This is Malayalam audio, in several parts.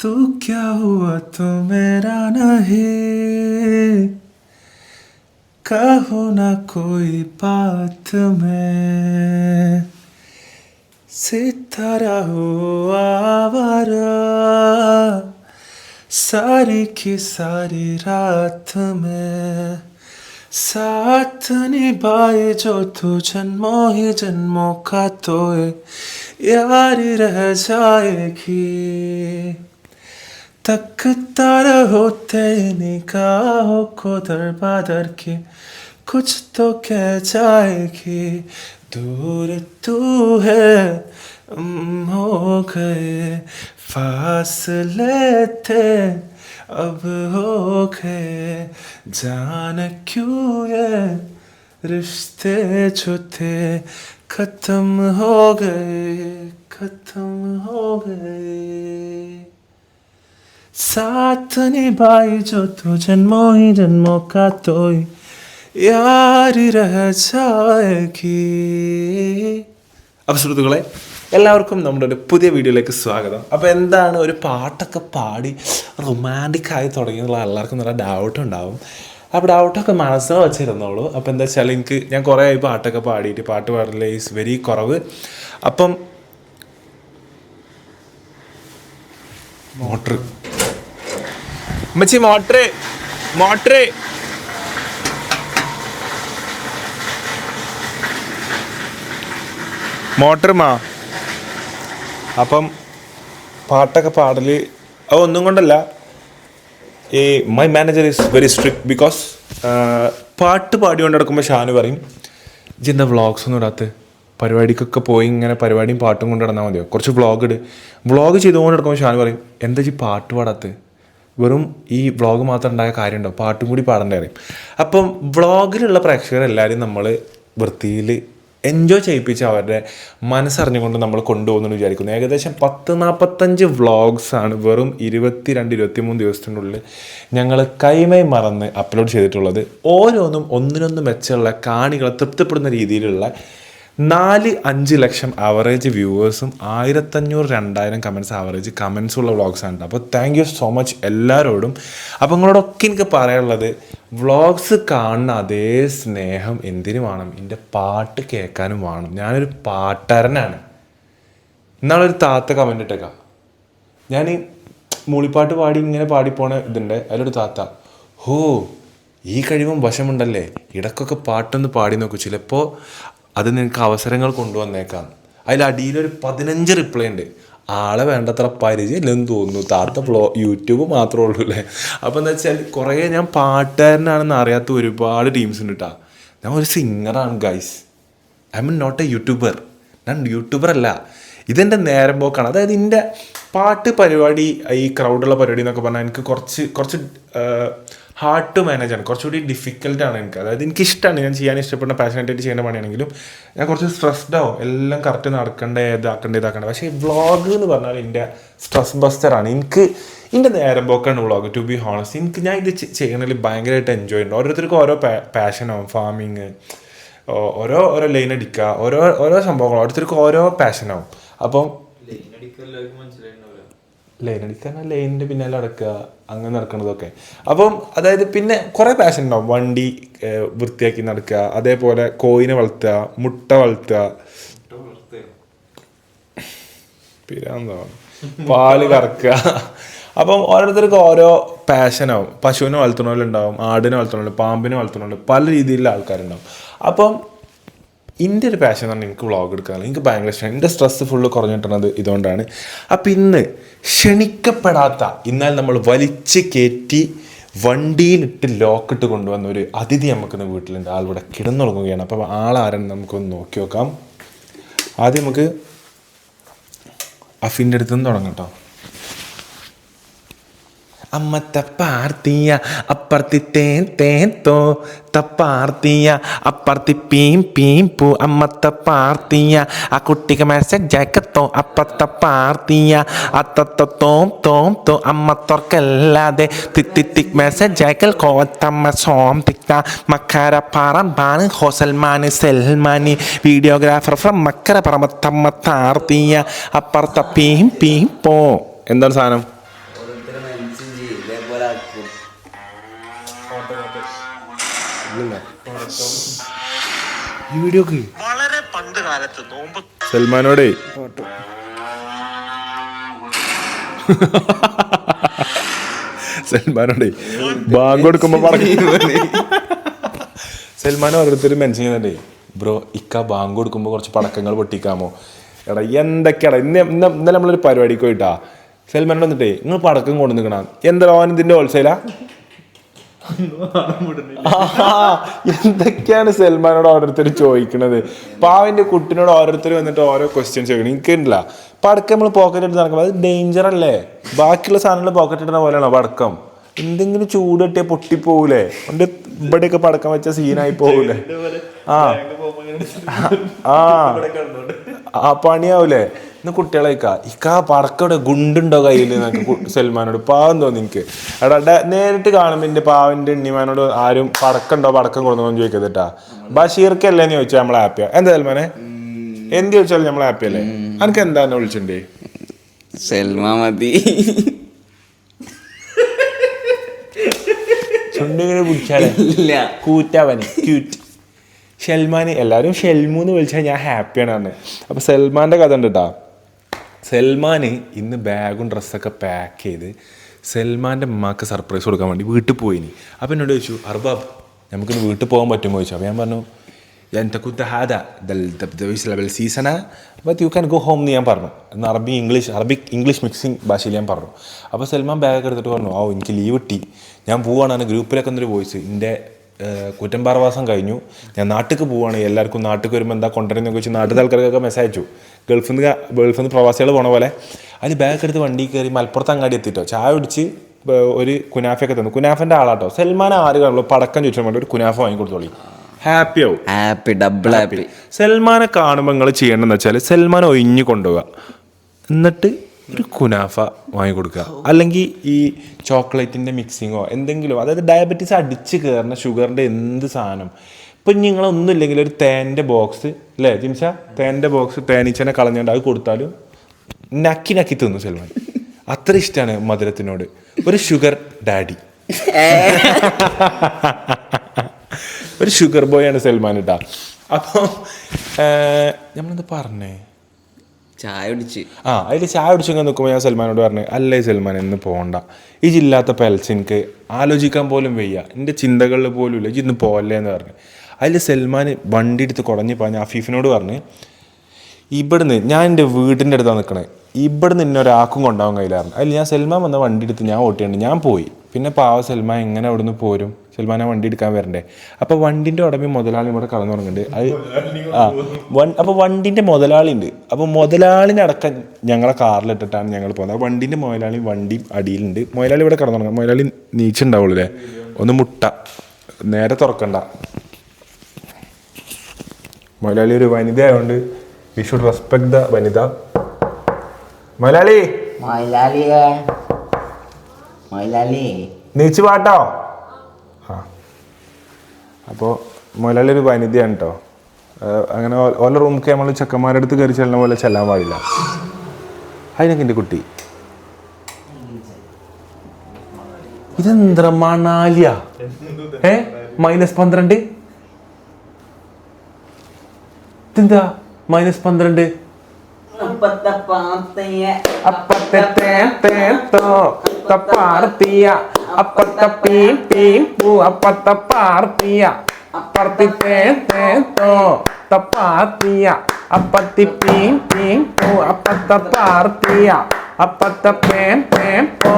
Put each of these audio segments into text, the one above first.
तू क्या हुआ तू मेरा नहीं, कहो ना कोई बात में, सितारा हुआ आवारा सारी की सारी रात में, साथ निभाए जो तू जन्मों ही जन्मों का तो यारी रह जाएगी, तकता रहो तेरी निगाहों को दर बदर के, कुछ तो कह जाएगी, दूर तू है हो गए फासले थे अब हो गए, जाने क्यों ये रिश्ते जो थे खत्म हो गए, खत्म हो गए, साथ निभाई जो तू जन्मों ही जन्मों का तो यारी रह जाएगी. അപ്പോൾ സുഹൃത്തുക്കളെ എല്ലാവർക്കും നമ്മുടെ ഒരു പുതിയ വീഡിയോയിലേക്ക് സ്വാഗതം. അപ്പോൾ എന്താണ് ഒരു പാട്ടൊക്കെ പാടി റൊമാൻറ്റിക്കായി തുടങ്ങിയെന്നുള്ള എല്ലാവർക്കും നല്ല ഡൗട്ട് ഉണ്ടാവും. അപ്പോൾ ഡൗട്ടൊക്കെ മനസ്സിൽ വെച്ചിരുന്നോളൂ. അപ്പോൾ എന്താ വെച്ചാൽ ഞാൻ കുറേ ആയി പാട്ടൊക്കെ പാടിയിട്ട് പാട്ട് പാടല് ഈസ് വെരി കുറവ്. അപ്പം മോട്ടർ മോട്ടർ മോട്ടർ മോട്ടർമാ. അപ്പം പാട്ടൊക്കെ പാടൽ അതൊന്നും കൊണ്ടല്ല, ഈ my manager is very strict because പാട്ട് പാടിക്കൊണ്ട് നടക്കുമ്പോൾ ഷാനു പറയും ഇതെന്താ വ്ളോഗ്സ് ഒന്നും ഇടാത്ത, പരിപാടിക്കൊക്കെ പോയി ഇങ്ങനെ പരിപാടിയും പാട്ടും കൊണ്ട് നടന്നാൽ മതിയോ, കുറച്ച് വ്ളോഗ് ചെയ്തുകൊണ്ട് നടക്കുമ്പോൾ ഷാനു പറയും എന്താ ഈ പാട്ട് പാടാത്ത, വെറും ഈ വ്ളോഗ് മാത്രം ഉണ്ടായ കാര്യമുണ്ടോ, പാട്ടും കൂടി പാടേണ്ടി പറയും. അപ്പം വ്ളോഗിലുള്ള പ്രേക്ഷകരെല്ലാവരും നമ്മൾ വൃത്തിയിൽ എൻജോയ് ചെയ്യിപ്പിച്ച് അവരുടെ മനസ്സറിഞ്ഞുകൊണ്ട് നമ്മൾ കൊണ്ടുപോകുന്നു വിചാരിക്കുന്നു. ഏകദേശം 40-45 വ്ളോഗ്സാണ് വെറും 22-23 ദിവസത്തിനുള്ളിൽ ഞങ്ങൾ കൈമൈ മറന്ന് അപ്ലോഡ് ചെയ്തിട്ടുള്ളത്. ഓരോന്നും ഒന്നിനൊന്ന് മെച്ചമുള്ള കാണികളെ തൃപ്തിപ്പെടുന്ന രീതിയിലുള്ള 4-5 ലക്ഷം ആവറേജ് വ്യൂവേഴ്സും 1500-2000 കമൻസ് കമൻസുള്ള വ്ളോഗ്സാണ്. അപ്പോൾ താങ്ക് യു സോ മച്ച് എല്ലാവരോടും. അപ്പോൾ നിങ്ങളോടൊക്കെ എനിക്ക് പറയാനുള്ളത്, വ്ളോഗ്സ് കാണുന്ന അതേ സ്നേഹം എന്തിനു വേണം, എൻ്റെ പാട്ട് കേൾക്കാനും വേണം. ഞാനൊരു പാട്ടുകാരനാണ്. ഇന്നാളൊരു താത്ത കമൻ്റ് ഇട്ടേക്കാം, ഞാൻ ഈ മൂളിപ്പാട്ട് പാടി ഇങ്ങനെ പാടിപ്പോണ ഇതുണ്ട്, അതിലൊരു താത്ത ഈ കഴിവും വശമുണ്ടല്ലേ, ഇടയ്ക്കൊക്കെ പാട്ടൊന്ന് പാടി നോക്കൂ, ചിലപ്പോൾ അത് നിങ്ങൾക്ക് അവസരങ്ങൾ കൊണ്ടുവന്നേക്കാം. അതിലടിയിലൊരു 15 റിപ്ലൈ ഉണ്ട്. ആളെ വേണ്ടത്ര പരിചയമില്ലെന്ന് തോന്നുന്നു, താത്ത യൂട്യൂബ് മാത്രമേ ഉള്ളൂ അല്ലേ. അപ്പോൾ എന്താ വെച്ചാൽ കുറേ ഞാൻ പാട്ടുകാരനാണെന്ന് അറിയാത്ത ഒരുപാട് ടീംസ് ഉണ്ട് കേട്ടോ. ഞാൻ ഒരു സിംഗറാണ് guys, I am not a YouTuber. ഞാൻ യൂട്യൂബർ അല്ല, ഇതെൻ്റെ നേരം പോക്കാണ്. അതായത് എൻ്റെ പാട്ട് പരിപാടി, ഈ ക്രൗഡുള്ള പരിപാടി എന്നൊക്കെ പറഞ്ഞാൽ എനിക്ക് കുറച്ച് ഹാർഡ് ടു മാനേജ് ആണ്, കുറച്ചുകൂടി ഡിഫിക്കൽട്ടാണ് എനിക്ക്. അതായത് എനിക്കിഷ്ടമാണ്, ഞാൻ ചെയ്യാൻ ഇഷ്ടപ്പെടുന്ന പാഷനേറ്റായിട്ട് ചെയ്യേണ്ട പണിയാണെങ്കിലും ഞാൻ കുറച്ച് സ്ട്രെസ്ഡ് ആവും, എല്ലാം കറക്റ്റ് നടക്കേണ്ട ഇതാക്കണ്ട. പക്ഷേ വ്ളോഗ് എന്ന് പറഞ്ഞാൽ എൻ്റെ സ്ട്രെസ് ബസ്റ്ററാണ്. എൻ്റെ നേരം പോക്കാണ് വ്ളോഗ്, ടു ബി ഹോണസ്റ്റ്. ഞാൻ ഇത് ചെയ്യണതിൽ ഭയങ്കരമായിട്ട് എൻജോയ് ഉണ്ട്. ഓരോരുത്തർക്കും ഓരോ പാഷനാവും, ഫാമിങ്, ഓരോ ലൈൻ അടിക്കുക, ഓരോ സംഭവങ്ങൾ, ഓരോരുത്തർക്കും ഓരോ പാഷനാവും. അപ്പം ലൈൻ അടിക്കാൻ ലൈനിൻ്റെ പിന്നാലെ നടക്കുക, അങ്ങനെ നടക്കുന്നതൊക്കെ. അപ്പം അതായത് പിന്നെ കുറേ പാഷൻ ഉണ്ടാവും. വണ്ടി വൃത്തിയാക്കി നടക്കുക, അതേപോലെ കോയിനെ വളർത്തുക, മുട്ട വളർത്തുക, പാല് കറക്കുക. അപ്പം ഓരോരുത്തർക്ക് ഓരോ പാഷനാവും. പശുവിനെ വളർത്തുന്നവരുണ്ടാവും, ആടിനെ വളർത്തുന്നവരുണ്ട്, പാമ്പിനെ വളർത്തുന്നവരുണ്ട്, പല രീതിയിലുള്ള ആൾക്കാരുണ്ടാവും. അപ്പം എൻ്റെ ഒരു പാഷൻ തന്നെ എനിക്ക് വ്ളോഗ് എടുക്കാനുള്ള എനിക്ക് ഭയങ്കര ഇഷ്ടമാണ്. എൻ്റെ സ്ട്രെസ് ഫുള്ള് കുറഞ്ഞിട്ടുള്ളത് ഇതുകൊണ്ടാണ്. അപ്പം ഇന്ന് ക്ഷണിക്കപ്പെടാത്ത, എന്നാൽ നമ്മൾ വലിച്ച് കയറ്റി വണ്ടിയിലിട്ട് ലോക്കിട്ട് കൊണ്ടുവന്ന ഒരു അതിഥി നമുക്കിന്ന് വീട്ടിലുണ്ട്. ആളിവിടെ കിടന്നുറങ്ങുകയാണ്. അപ്പം ആളാരെന്ന് നമുക്കൊന്ന് നോക്കി നോക്കാം. ആദ്യം നമുക്ക് അഫിൻ്റെ അടുത്തുനിന്ന് തുടങ്ങാം കേട്ടോ. അമ്മ തപ്പാർത്തിയ അപ്പർത്തി തേൻ തോ തപ്പാർത്തിയ അപ്പർത്തി പീം പൂ അമ്മ തപ്പാർത്തിയ ആ കുട്ടിക്ക് മെസ്സേജ് അയക്കത്തോ അപ്പത്തപ്പാർത്തിയ അത്തത്തോം തോ അമ്മ തുറക്കല്ലാതെ തിത്തിത്തിക് മെസ്സേജ് അയക്കൽ കോത്തമ്മ സോം തിക്ത മക്കര പറമ്പാണ് ഹോസൽമാന് സെൽമാനി വീഡിയോഗ്രാഫർ ഫ്രം മക്കര പറമ്പത്തമ്മ താർത്തിയ അപ്പർത്ത പീം പോ. എന്താണ് സാധനം? ഈ വീഡിയോക്ക് വളരെ പണ്ട് കാലത്ത് നോമ്പ് സൽമാനോടെ സൽമാനോടെ ബാങ്ക് കൊടുക്കുമ്പോ സൽമാൻ ഓരോരുത്തർ മെൻഷൻ ചെയ്യുന്നുണ്ടേ ബ്രോ ഇക്ക ബാങ്ക് കൊടുക്കുമ്പോൾ കുറച്ച് പടക്കങ്ങൾ പൊട്ടിക്കാമോ. എടാ എന്തൊക്കെയാടാ ഇന്നലെ നമ്മളൊരു പരിപാടിക്ക് പോയിട്ടാ സൽമാൻ വന്നിട്ടേ നിങ്ങൾ പടക്കം കൊണ്ടു നിൽക്കണം എന്താ ഓൻ ഇതിന്റെ ഹോൾസെയിലാ. എന്തൊക്കെയാണ് സൽമാനോട് ഓരോരുത്തർ ചോദിക്കണത്. പാവന്റെ കുട്ടിനോട് ഓരോരുത്തർ വന്നിട്ട് ഓരോ ക്വസ്റ്റ്യൻസ് ചോദിക്കണം. എനിക്കില്ല പടക്കം നമ്മൾ പോക്കറ്റ് ഇട്ട് നടക്കുമ്പോൾ അത് ഡേഞ്ചർ അല്ലേ. ബാക്കിയുള്ള സാധനങ്ങൾ പോക്കറ്റ് ഇടുന്ന പോലെയാണോ പടക്കം. എന്തെങ്കിലും ചൂട് കിട്ടിയാൽ പൊട്ടിപ്പോകൂലേ. എൻ്റെ ഇവിടെയൊക്കെ പടക്കം വെച്ച സീനായി പോകൂലേ. ആ പണിയാവൂലേ. ഇന്ന് കുട്ടികളെ ഇക്കാ പടക്കം ഇവിടെ ഗുണ്ടുണ്ടോ കയ്യിൽ എന്നൊക്കെ സൽമാനോട് പാവം തോന്നി എനിക്ക്. എടാ നേരിട്ട് കാണുമ്പോൾ എൻ്റെ പാവൻ്റെ എണ്ണിമാനോട് ആരും പടക്കം കൊടുക്കുന്നോന്ന് ചോദിക്കത്തിട്ടാ. ബഷീർക്കല്ലേന്ന് ചോദിച്ചാൽ നമ്മളെ ഹാപ്പിയാ. എന്താ സൽമാനെ എന്ത് ചോദിച്ചാലും നമ്മളെ ഹാപ്പി അല്ലേ. എനിക്ക് എന്താ എന്നെ വിളിച്ചിട്ടുണ്ടേ സൽമാ മതി ചുണ്ടിങ്ങനെ പിടിച്ചാലേ കൂറ്റവന് ക്യൂറ്റ് ഷെൽമാന്. എല്ലാവരും ഷെൽമൂന്ന് വിളിച്ചാൽ ഞാൻ ഹാപ്പിയാണ് പറഞ്ഞത്. അപ്പോൾ സൽമാൻ്റെ കഥ ഉണ്ട് കേട്ടോ. സൽമാന് ഇന്ന് ബാഗും ഡ്രസ്സൊക്കെ പാക്ക് ചെയ്ത് സൽമാൻ്റെ ഉമ്മാക്ക് സർപ്രൈസ് കൊടുക്കാൻ വേണ്ടി വീട്ടിൽ പോയിനി. അപ്പോൾ എന്നോട് ചോദിച്ചു അർബാബ് നമുക്കിന്ന് വീട്ടിൽ പോകാൻ പറ്റുമോ ചോദിച്ചു. അപ്പോൾ ഞാൻ പറഞ്ഞു എൻ്റെ കുത്തഹാദ സീസണ but you can go home എന്ന് ഞാൻ പറഞ്ഞു. എന്നാൽ അറബിക് ഇംഗ്ലീഷ് മിക്സിങ് ഭാഷയിൽ ഞാൻ പറഞ്ഞു. അപ്പോൾ സൽമാൻ ബാഗ് എടുത്തിട്ട് പറഞ്ഞു എനിക്ക് ലീവ് കിട്ടി ഞാൻ പോവുകയാണ്. ഗ്രൂപ്പിലൊക്കെ എന്നൊരു വോയിസ് എൻ്റെ കുറ്റമ്പാറവാസം കഴിഞ്ഞു ഞാൻ നാട്ടിലേക്ക് പോവുകയാണ്. എല്ലാവർക്കും നാട്ടിലേക്ക് വരുമ്പോൾ എന്താ കൊണ്ടുവരുന്നതെന്ന് വെച്ച് നാട്ടിലെ ആൾക്കാർക്കൊക്കെ മെസ്സേജ് അയച്ചു. ഗൾഫിൽ നിന്ന് പ്രവാസികൾ പോണ പോലെ. അതിൽ ബാഗ് എടുത്ത് വണ്ടി കയറി മലപ്പുറത്ത് അങ്ങാടി എത്തിയിട്ടോ. ചായ കുടിച്ച് ഒരു കുനാഫയൊക്കെ തന്നു. കുനാഫൻ്റെ ആളാട്ടോ. സൽമാൻ ആര് കാണുള്ളൂ പടക്കം ചോദിച്ചാൽ വേണ്ടി ഒരു കുനാഫ വാങ്ങിക്കൊടുത്തോളി. ഹാപ്പി ആവും. Happy double happy. സൽമാനെ കാണുമ്പോൾ നിങ്ങൾ ചെയ്യേണ്ടതെന്ന് വെച്ചാൽ സൽമാൻ ഒഴിഞ്ഞു കൊണ്ടുപോവുക. എന്നിട്ട് ഒരു കുനാഫ വാങ്ങിക്കൊടുക്കുക. അല്ലെങ്കിൽ ഈ ചോക്ലേറ്റിൻ്റെ മിക്സിങ്ങോ എന്തെങ്കിലും. അതായത് ഡയബറ്റീസ് അടിച്ച് കയറുന്ന ഷുഗറിൻ്റെ എന്ത് സാധനം. ഇപ്പം നിങ്ങളൊന്നും ഇല്ലെങ്കിൽ ഒരു തേൻ്റെ ബോക്സ് അല്ലേ ജിംഷ തേൻ്റെ ബോക്സ് തേനീച്ചനെ കളഞ്ഞുകൊണ്ട് അത് കൊടുത്താലും നക്കി തിന്നു സൽമാൻ. അത്ര ഇഷ്ടമാണ് മധുരത്തിനോട്. ഒരു ഷുഗർ ഡാഡി ഒരു ഷുഗർ ബോയാണ് സൽമാൻ ഇട്ടാ. അപ്പോൾ നമ്മളെന്താ പറഞ്ഞേ ചായ കുടിച്ച് അതിൽ ചായ കുടിച്ചെങ്കിൽ നിൽക്കുമ്പോൾ ഞാൻ സൽമാനോട് പറഞ്ഞു അല്ലേ സൽമാൻ എന്ന് പോകണ്ട. ഈ ജില്ലാത്ത പെൽസ് എനിക്ക് ആലോചിക്കാൻ പോലും വയ്യ. എൻ്റെ ചിന്തകളിൽ പോലും ഇല്ല ഇന്ന് പോകല്ലേ എന്ന് പറഞ്ഞു. അതിൽ സൽമാൻ വണ്ടി എടുത്ത് കുടഞ്ഞ് പറഞ്ഞ് അഫീഫിനോട് പറഞ്ഞ് ഇവിടുന്ന് ഞാൻ എൻ്റെ വീടിൻ്റെ അടുത്താണ് നിൽക്കണേ ഇവിടുന്ന് ഇന്നെ ഒരാൾക്കും കൊണ്ടാവാൻ കഴിയില്ലായിരുന്നു. അതിൽ ഞാൻ സൽമാൻ വന്ന വണ്ടി എടുത്ത് ഞാൻ ഓട്ടിയുണ്ട് ഞാൻ പോയി. പിന്നെ പാവ സൽമാൻ എങ്ങനെ അവിടെ നിന്ന് പോരും. സൽമാൻ ആ വണ്ടി എടുക്കാൻ വരണ്ടേ. അപ്പോൾ വണ്ടിൻ്റെ ഉടമ മുതലാളി ഇവിടെ കടന്നു തുടങ്ങുന്നുണ്ട്. അത് അപ്പോൾ വണ്ടിൻ്റെ മുതലാളി ഉണ്ട്. അപ്പോൾ മുതലാളിനടക്കം ഞങ്ങളെ കാറിലിട്ടിട്ടാണ് ഞങ്ങൾ പോകുന്നത്. വണ്ടിൻ്റെ മുതലാളി വണ്ടി അടിയിലുണ്ട്. മുതലാളി ഇവിടെ കടന്നു തുടങ്ങും. മുതലാളി നീച്ചുണ്ടാവുള്ളൂ അല്ലേ. ഒന്ന് മുട്ട നേരെ തുറക്കണ്ട. മുതലാളി ഒരു വനിത ആയതുകൊണ്ട് വി ഷുഡ് റെസ്പെക്ട് ദ വനിത. മുതലാളി നീച്ച് പാട്ടോ. ആ അപ്പോൾ മുതലാളി ഒരു വനിതയാണ് കേട്ടോ. അങ്ങനെ ഓല റൂമിലേക്ക് നമ്മൾ ചെക്കന്മാരുടെ അടുത്ത് കയറി ചെല്ലുന്ന പോലെ ചെല്ലാൻ പാടില്ല. അതിനൊക്കെ എൻ്റെ കുട്ടി ഇതെന്താ മണാലിയ -12 ഇതെന്താ -12 അപ്പത്തെ പാർത്തിയ അപ്പത്തെ പീം പീം പൂ അപ്പത്തെ പാർത്തിയ അപ്പത്തി തേത്തോ തപ്പാത്തിയ അപ്പത്തി പീം പീം പൂ അപ്പത്തെ പാർത്തിയ അപ്പത്തെ പേം പേം പോ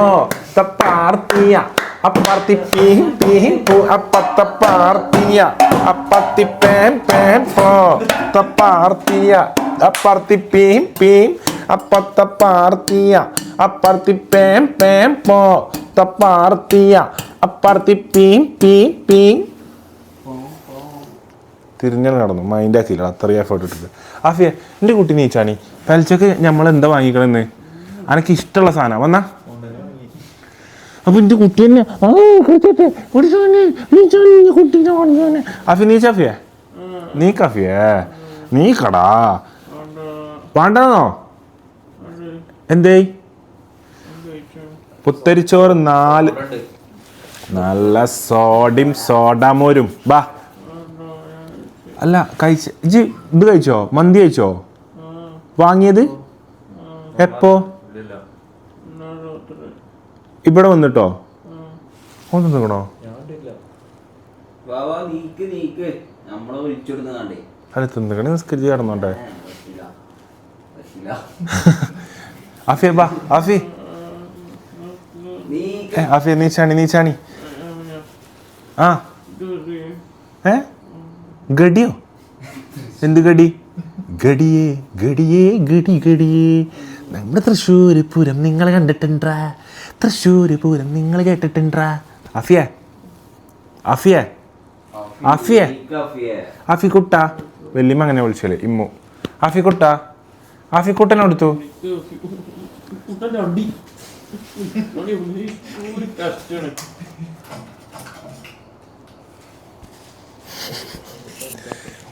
തപ്പാർത്തിയ അപ്പത്തി പീം പീം പൂ അപ്പത്തെ പാർത്തിയ അപ്പത്തി പേം പേം പോ തപ്പാർത്തിയ അപ്പർത്തി പീം പീം അപ്പത്തെ പാർത്തിയ അപ്പർത്തി പേം പേം പോ തപ്പാർത്തിയ അപ്പർത്തി പീം പീം പീം. തിരിഞ്ഞാൽ നടന്നു മൈൻഡ് ആക്കിയില്ല. അത്രയും എഫേർട്ട് ഇട്ടിട്ട്. ആഫിയ എൻ്റെ കുട്ടി നീച്ചാണി പലിച്ചക്ക് നമ്മളെന്താ വാങ്ങിക്കണമെന്ന് എനിക്ക് ഇഷ്ടമുള്ള സാധനം വന്നാ. അപ്പൊ എൻ്റെ കുട്ടി തന്നെ കുട്ടീനെ അഫി നീച്ചാഫിയ നീ കഫിയ നീ കടാ വേണ്ടോ. എന്തേ പുത്തരിച്ചോറ് 4 നല്ല സോഡാമോരും ബാ അല്ല കഴിച്ച ഇജ്ജ് ഇത് കഴിച്ചോ? മന്തി കഴിച്ചോ? വാങ്ങിയത് എപ്പോ? ഇവിടെ വന്നിട്ടോ? ഒന്ന് നിൽക്കണോ? അല്ല തിന്നിക്കണേ നിസ്കരിച്ച് കിടന്നോട്ടെ. ആഫിയ ബാ ആഫി. ആഫിയ നീച്ചാണി. ആ ഗഡിയോ? എന്ത് ഗഡി? ഗഡിയേ നമ്മുടെ തൃശ്ശൂർ പൂരം നിങ്ങൾ കണ്ടിട്ടുണ്ടാ? തൃശ്ശൂർ പൂരം നിങ്ങൾ കേട്ടിട്ടുണ്ടാ? ആഫി കുട്ട വല്യമ്മ അങ്ങനെ വിളിച്ചല്ലേ ഇമ്മു. ആഫി കുട്ടനെ കൊടുത്തു.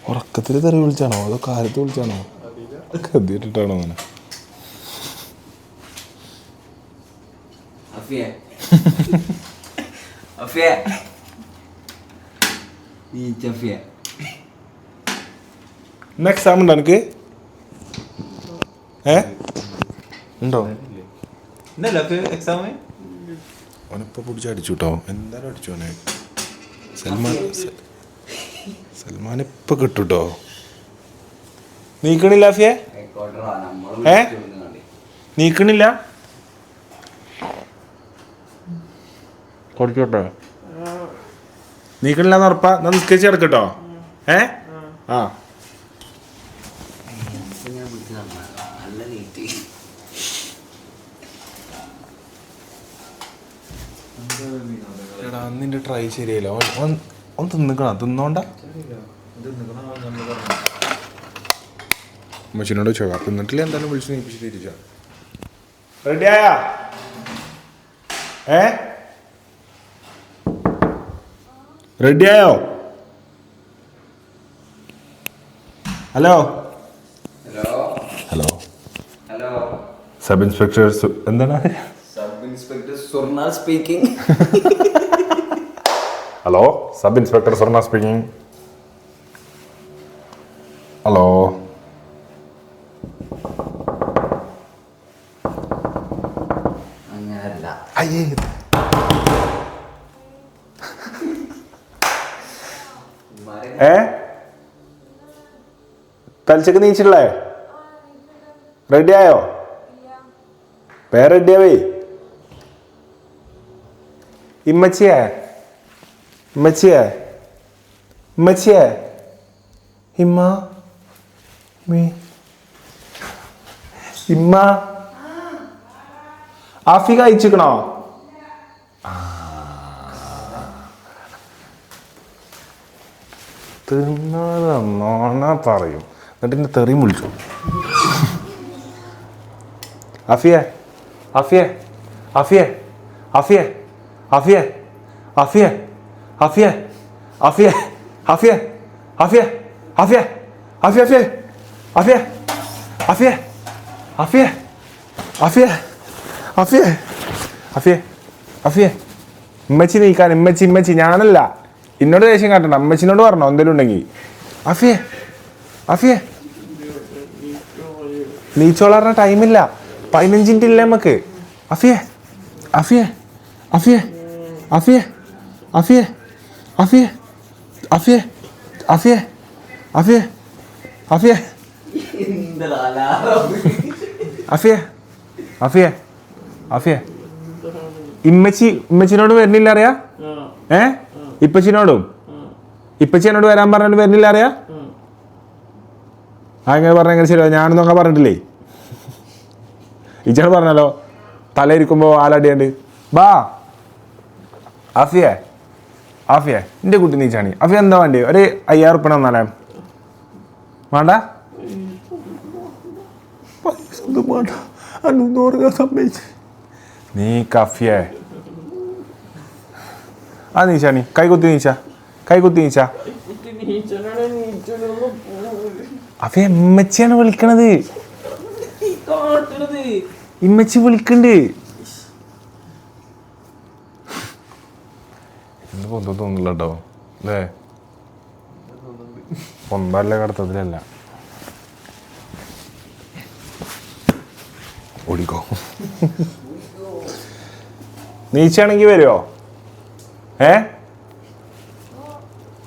ഉറക്കത്തിൽ തെറി വിളിച്ചാണോ അതോ കാലത്ത് വിളിച്ചാണോ? കത്തിയിട്ടിട്ടാണോ അങ്ങനെ? എക്സാം ഉണ്ടോ എനിക്ക്? ഉണ്ടോ? ഓനിപ്പോ പിടിച്ച് അടിച്ചു കേട്ടോ. എന്തായാലും അടിച്ചു ഓനെ. സൽമാൻ ഇപ്പൊ കിട്ടൂട്ടോ. നീക്കണില്ല ആഫിയെ? നീക്കണില്ല? കൊടുക്കോട്ടോ. നീക്കണില്ലാന്ന് ഉറപ്പാ? എന്നാ നിസ്കരിച്ച് കിടക്കട്ടോ. ആ എടാ അന്നിന്റെ ട്രൈ ശരിയല്ല. ഒന്ന് തിന്നോണ്ട. അമ്മച്ചിനോട് ചോദിക്കാം. തിന്നിട്ടില്ല എന്തായാലും വിളിച്ച് നീപ്പിച്ച് തിരിച്ചാ. റെഡിയായാ? റെഡിയായോ? ഹലോ സബ് ഇൻസ്പെക്ടർ എന്താണ്? ഹലോ സബ് ഇൻസ്പെക്ടർ സ്വർണ സ്പീക്കിംഗ്. ഹലോ അയ്യേ തലച്ചക്ക് നീച്ചിട്ടുള്ളേ? റെഡിയായോ? വേറെ റെഡിയാവേ? ഇമ്മച്ചിയേ ഇമ്മ ആഫി കഴിച്ചിക്കണോ? തിന്നോണ പറയും എന്നിട്ട് എന്നെ തെറിയും വിളിച്ചു. ആഫിയെ ആഫിയെ ആഫിയെ ആഫിയെ ആഫിയെ ആഫിയെ ആഫിയെ ആഫിയെ ആഫിയെ ആഫിയെ ആഫിയെ ആഫിയെ ആഫിയെ ആഫിയെ ആഫിയെ ആഫിയെ ആഫിയെ ആഫിയെ ആഫിയെ ഇമ്മച്ചി നീക്കാൻ. ഇമ്മച്ചി ഞാനല്ല. എന്നോട് ദേഷ്യം കാട്ടണ്ട. അമ്മച്ചിനോട് പറഞ്ഞോ എന്തെങ്കിലും ഉണ്ടെങ്കിൽ. ആഫിയെ ആഫിയെ നീച്ചോളാൻ ടൈമില്ല. 15 മിനിറ്റ് ഇല്ല നമുക്ക്. ആഫിയെ ആഫിയെ ആഫിയെ ആഫിയെ ആഫിയെ ആഫിയെ ആഫിയെ ആഫിയെ ആഫിയെ ആഫിയെ ആഫിയെ ആഫിയെ ആഫിയെ ഇമ്മച്ചിനോട് വരുന്നില്ല അറിയാ? ഇപ്പച്ചിനോടും ഇപ്പച്ചിനോട് വരാൻ പറഞ്ഞിട്ട് വരുന്നില്ല അറിയാ? അങ്ങനെ പറഞ്ഞെങ്ങനെ ശരിയോ? ഞാനൊന്നൊക്കെ പറഞ്ഞിട്ടില്ലേ? ഇച്ചാണ് പറഞ്ഞല്ലോ തലയിരിക്കുമ്പോ ആലടിയാണ്ട്. ബാ ആഫിയെ ആഫിയെ എൻ്റെ കുട്ടി നീച്ചാണി. ആഫിയ എന്താ വേണ്ടി? ഒരു 5000 ഉറുപ്പിക തന്നാലേ? വേണ്ട നീ കഫിയെ ആ നീച്ചാണി. കൈകുത്തി നീച്ച അഫിയ ഇമ്മച്ചിയാണ് വിളിക്കണത്. ഇമ്മച്ചി വിളിക്കണ്ട്. എന്ത് തോന്നില്ല കേട്ടോ അല്ലേ? ഒന്നല്ല കടത്തത്തിലല്ല. ഓടിക്കോ. നീച്ചാണെങ്കി വരുമോ?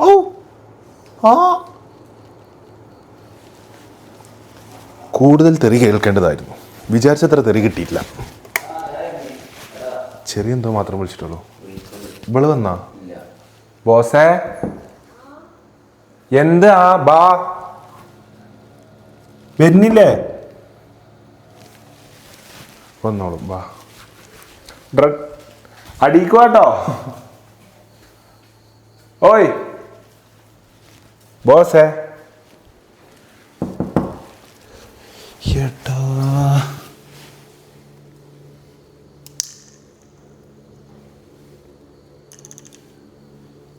ഓ ആ കൂടുതൽ തെറി കേൾക്കേണ്ടതായിരുന്നു. വിചാരിച്ചത്ര തെറി കിട്ടിയിട്ടില്ല. ചെറിയ എന്തോ മാത്രം വിളിച്ചിട്ടുള്ളൂ. ഇവള് വന്നാ ബോസേ എന്താ ബാ വരുന്നില്ലേ? വന്നോളും ബാ. അടിക്കുവാട്ടോ. ഓയ് ബോസേ ഏട്ടാ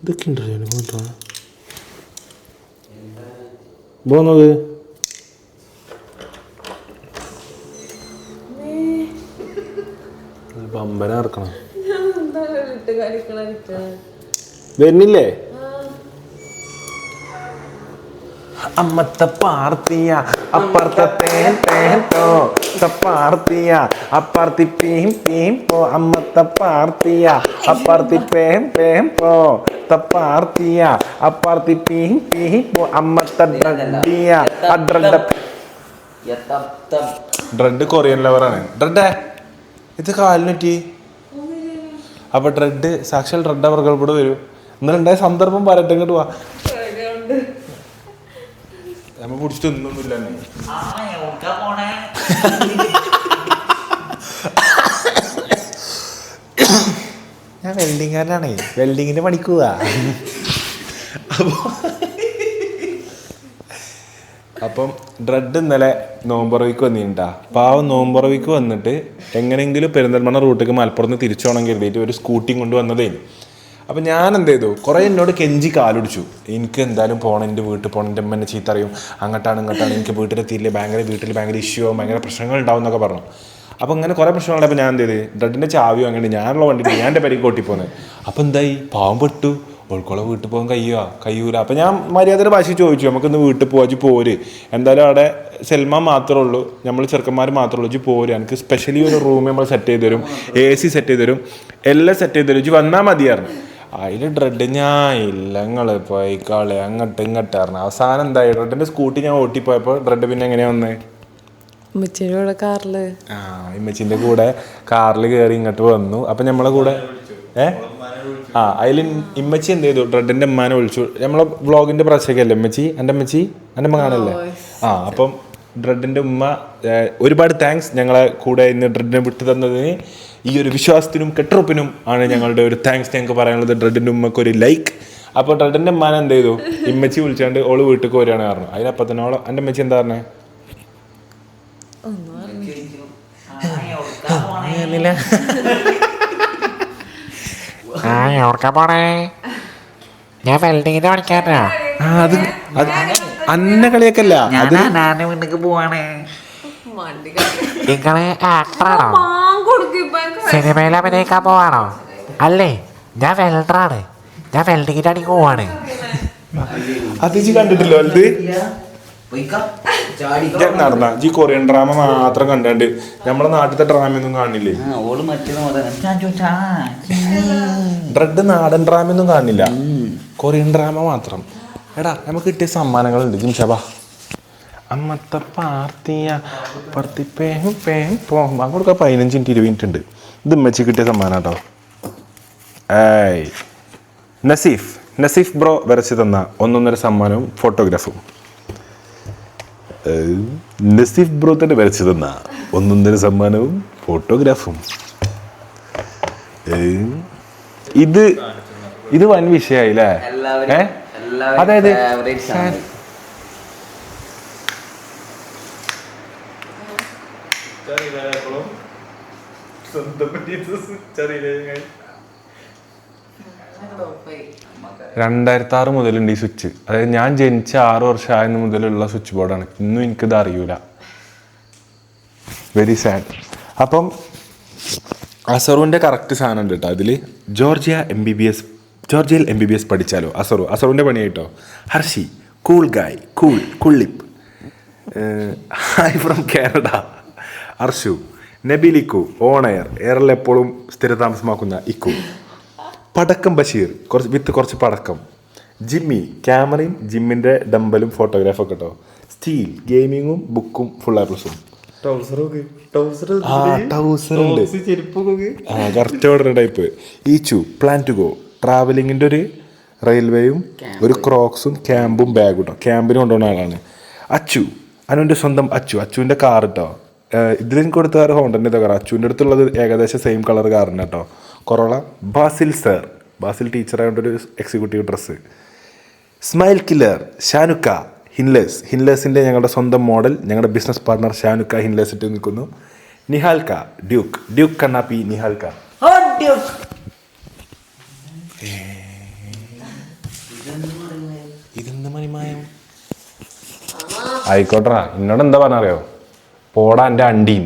ഇതൊക്കെ ഉണ്ടോ പോന്നത്? ബമ്പന ഇറക്കണം വരുന്നില്ലേ? അമ്മത്തെ പാർത്തിയ അപ്പുറത്തെ തേൻ തേട്ടോ പാർത്തിയ അപ്പുറത്തി പീം പീം പോ അമ്മത്തെ പാർത്തിയ അപ്പുറത്തി പേം പേം പോ പാർത്തിയ അപ്പുറത്തി പീം പീം പോ അമ്മത്തെ ഡ്രെഡ് കൊറിയൻ ലവറാണ്. ഡ്രെഡേ ഇത് കാലിനുറ്റി. അപ്പൊ ഡ്രെഡ് സാക്ഷാൽ ഡ്രെഡ് അവർകൾ കൂടെ വരും. ഇന്നലെ സന്ദർഭം പറയട്ടെ, ഇങ്ങോട്ട് പോവാ. നമ്മ പിടിച്ചിട്ട് ഒന്നൊന്നുമില്ല. ഞാൻ വെൽഡിങ്ങാരനാണേ, വെൽഡിങ്ങിന്റെ പണിക്ക് പോവാ. അപ്പം ഡ്രെഡ് ഇന്നലെ നോമ്പറവിക്ക് വന്നിട്ടാ. പാവം നോമ്പറവിക്ക് വന്നിട്ട് എങ്ങനെയെങ്കിലും പെരിന്തൽമണ്ണ റൂട്ടിലേക്ക് മലപ്പുറത്ത് തിരിച്ചു പോകണം കരുതിയിട്ട് ഒരു സ്കൂട്ടിയും കൊണ്ട് വന്നതേ. അപ്പം ഞാൻ എന്ത് ചെയ്തു, കുറേ എന്നോട് കെഞ്ചി കാലുടിച്ചു. എനിക്ക് എന്തായാലും പോകണം, എൻ്റെ വീട്ടിൽ പോകണം, എൻ്റെ അമ്മ ചീത്ത അറിയും, അങ്ങോട്ടാണ് ഇങ്ങോട്ടാണ്, എനിക്ക് വീട്ടിലെത്തിയില്ലേ വീട്ടിൽ ഭയങ്കര ഇഷ്യൂ ആവും, ഭയങ്കര പ്രശ്നങ്ങൾ ഉണ്ടാവും എന്നൊക്കെ പറഞ്ഞു. അപ്പോൾ അങ്ങനെ കുറേ പ്രശ്നങ്ങളുണ്ടപ്പോൾ ഞാൻ എന്ത് ചെയ്ത്, ഡ്രെഡിൻ്റെ ചാവി വാങ്ങിയിട്ട് ഞാനുള്ള വണ്ടിയിട്ട് ഞാൻ എൻ്റെ പരിക്ക് കൊട്ടിപ്പോന്നത്. അപ്പോൾ എന്തായി, പാവം പെട്ടു. ഓൾക്കോളെ വീട്ടിൽ പോകാൻ കഴിയൂല. അപ്പം ഞാൻ മര്യാദയുടെ ഭാഷ ചോദിച്ചു, നമുക്കിന്ന് വീട്ടിൽ പോവാ പോര്, എന്തായാലും അവിടെ സെൽമാൻ മാത്രമേ ഉള്ളൂ, നമ്മൾ ചെറുക്കന്മാർ മാത്രമേ ഉള്ളൂ, പോര്, എനിക്ക് സ്പെഷ്യലി ഒരു റൂം നമ്മൾ സെറ്റ് ചെയ്ത് തരും, AC സെറ്റ് ചെയ്ത് തരും, എല്ലാം സെറ്റ് ചെയ്ത് തരും, വന്നാൽ മതിയായിരുന്നു. അതിൽ ഡ്രെഡ് ഞാൻ ഇല്ല, നിങ്ങൾ പോയിക്കാളെ അങ്ങോട്ട് ഇങ്ങോട്ടായിരുന്നു. അവസാനം എന്തായി, ഡ്രെഡിൻ്റെ സ്കൂട്ടി ഞാൻ ഓട്ടിപ്പോയപ്പോൾ ഡ്രെഡ് പിന്നെ എങ്ങനെയാ വന്നേ, ഇമ്മച്ചിൻ്റെ കൂടെ കാറിൽ കയറി ഇങ്ങോട്ട് വന്നു. അപ്പം നമ്മളെ കൂടെ അതിൽ ഇമ്മച്ചി എന്ത് ചെയ്തു, ഡ്രെഡിൻ്റെ ഉമ്മാനെ വിളിച്ചു. നമ്മളെ വ്ളോഗിൻ്റെ പ്രശ്നമല്ലേ ഇമ്മച്ചി, എൻ്റെ അമ്മ കാണല്ലേ. അപ്പം ഡ്രെഡിൻ്റെ ഉമ്മ ഒരുപാട് താങ്ക്സ് ഞങ്ങളെ കൂടെ ഇന്ന് ഡ്രെഡിനെ വിട്ടു തന്നതിന്. ഈ ഒരു വിശ്വാസത്തിനും കെട്ടുറപ്പിനും ആണ് ഞങ്ങളുടെ ഒരു താങ്ക്സ് ഞങ്ങൾക്ക് പറയാനുള്ളത്. ഡ്രെഡിൻ്റെ ഉമ്മക്ക് ഒരു ലൈക്ക്. അപ്പോൾ ഡ്രെഡിൻ്റെ ഉമ്മാനെ എന്ത് ചെയ്തു, ഇമ്മച്ചി വിളിച്ചാണ്ട് ഓള് വീട്ടിൽ വരികയാണ് പറഞ്ഞു. അതിനപ്പം തന്നെ എൻ്റെ അമ്മച്ചി എന്താ പറഞ്ഞേ, ഞാൻ വെൽഡിങ്ങിന് പഠിക്കാനാ. അത് അന്ന കളിയൊക്കെയല്ല, പോവാണേ. നിങ്ങള് ആക്ടറാണോ, സിനിമയിൽ അഭിനയിക്കാൻ പോവാണോ? അല്ലേ, ഞാൻ വെൽഡറാണ്, ഞാൻ വെൽഡിങ്ങിന്റെ അടിക്ക് പോവാണ്. അത് ജി കണ്ടിട്ടില്ലോ? അത് നടന്ന ജി കൊറിയൻ ഡ്രാമ മാത്രം കണ്ടാണ്ട് നമ്മളെ നാട്ടിലത്തെ ഡ്രാമയൊന്നും കാണില്ലേ? ഡ്രെഡ് നാടൻ ഡ്രാമയൊന്നും കാണില്ല, കൊറിയൻ ഡ്രാമ മാത്രം. എടാ നമുക്ക് കിട്ടിയ സമ്മാനങ്ങളുണ്ട് ജിംഷാബാ. അമ്മത്തെ പാർത്തിയ പോകുമ്പോൾ കൊടുക്കാൻ 15 മിനിറ്റ് 20 മിനിറ്റ് ഉണ്ട്. ഇത് ഉമ്മച്ചി കിട്ടിയ സമ്മാനം കേട്ടോ. നസീഫ് ബ്രോ വരച്ച് തന്ന 1.5 സമ്മാനവും ഫോട്ടോഗ്രാഫും. നസീഫ് ബ്രോ തന്നെ വരച്ചു തന്ന 1.5 സമ്മാനവും ഫോട്ടോഗ്രാഫും. ഇത് വൻ വിഷയായില്ലേ? അതായത് $2006 മുതലുണ്ട് ഈ സ്വിച്ച്. അതായത് ഞാൻ ജനിച്ച 6 വർഷമായതിന് മുതലുള്ള സ്വിച്ച് ബോർഡാണ്. ഇന്നും എനിക്കിത് അറിയൂല. Very sad. അപ്പം അസറുവിൻ്റെ കറക്റ്റ് സാധനം ഉണ്ട് കേട്ടോ അതിൽ. ജോർജിയയിൽ MBBS പഠിച്ചാലോ അസറുവിൻ്റെ പണിയായിട്ടോ. Harshi cool guy, cool lip. Hi from Canada Arshu. നബിലിക്കു ഓൺ എയറിൽ എപ്പോഴും സ്ഥിരതാമസമാക്കുന്ന ഇക്കു. പടക്കം ബഷീർ കുറച്ച് പടക്കം. ജിമ്മി ക്യാമറയും ജിമ്മിൻ്റെ ഡമ്പലും ഫോട്ടോഗ്രാഫൊക്കെ കേട്ടോ. സ്റ്റീൽ ഗെയിമിങ്ങും ബുക്കും ഫുൾ A+ഉം. Correct order type. ഈച്ചു പ്ലാൻ ടു ഗോ ട്രാവലിങ്ങിൻ്റെ ഒരു റെയിൽവേയും ഒരു ക്രോക്സും ക്യാമ്പും ബാഗും കേട്ടോ. ക്യാമ്പിന് കൊണ്ടുപോകുന്ന ആളാണ്. അച്ചു അനുവിൻ്റെ സ്വന്തം അച്ചുവിൻ്റെ കാർ കേട്ടോ. ഇതിലും കൊടുത്ത കാർ ഹോണ്ടൻ്റെ കാർ. അച്ചുവിൻ്റെ അടുത്തുള്ളത് ഏകദേശം സെയിം കളർ കാറിന് കേട്ടോ. കൊറോള. ബാസിൽ ടീച്ചറായതുകൊണ്ടൊരു executive dress. Smile killer Shanukka ഹിൻലേസിൻ്റെ ഞങ്ങളുടെ സ്വന്തം മോഡൽ, ഞങ്ങളുടെ ബിസിനസ് പാർട്ണർ ഷാനുക്ക ഹിൻലേസ് ഇട്ട് നിൽക്കുന്നു. നിഹാൽക്ക ഡ്യൂക്ക് കണ്ണാപ്പി നിഹാൽക്ക. ഇതെന്ത് മണിമായം ആയിക്കോട്ടെടാ. എന്നോട് എന്താ പറഞ്ഞറിയോ? പോടാ എൻ്റെ അണ്ടീൻ.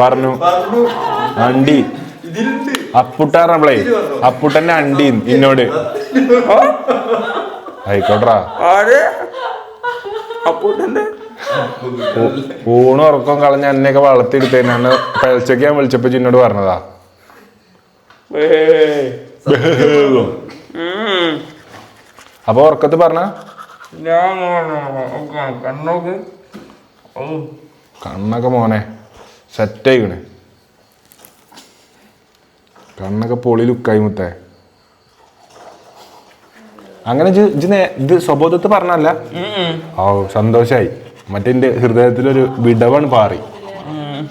പറഞ്ഞു അണ്ടി അപ്പുട്ടാറേ അപ്പുട്ടന്നെ അണ്ടീൻ എന്നോട്. ആയിക്കോട്ടെടാ. ഊണും ഉറക്കം കളഞ്ഞ എന്നെയൊക്കെ വളർത്തിയെടുത്തേനെ അന്ന് പഴച്ചൊക്കെ ഞാൻ വിളിച്ചപ്പോ ചിന്നോട് പറഞ്ഞതാ. അപ്പൊ ഉറക്കത്ത് പറഞ്ഞ കണ്ണൊക്കെ മോനെ സെറ്റായിക്കണ്. കണ്ണൊക്കെ പൊളി ലുക്കായി മുത്തേ. അങ്ങനെ ഇത് സ്വബോധത്ത് പറഞ്ഞല്ല. ഓ സന്തോഷായി. മറ്റേ ഹൃദയത്തിലൊരു വിടവാണ് പാറി.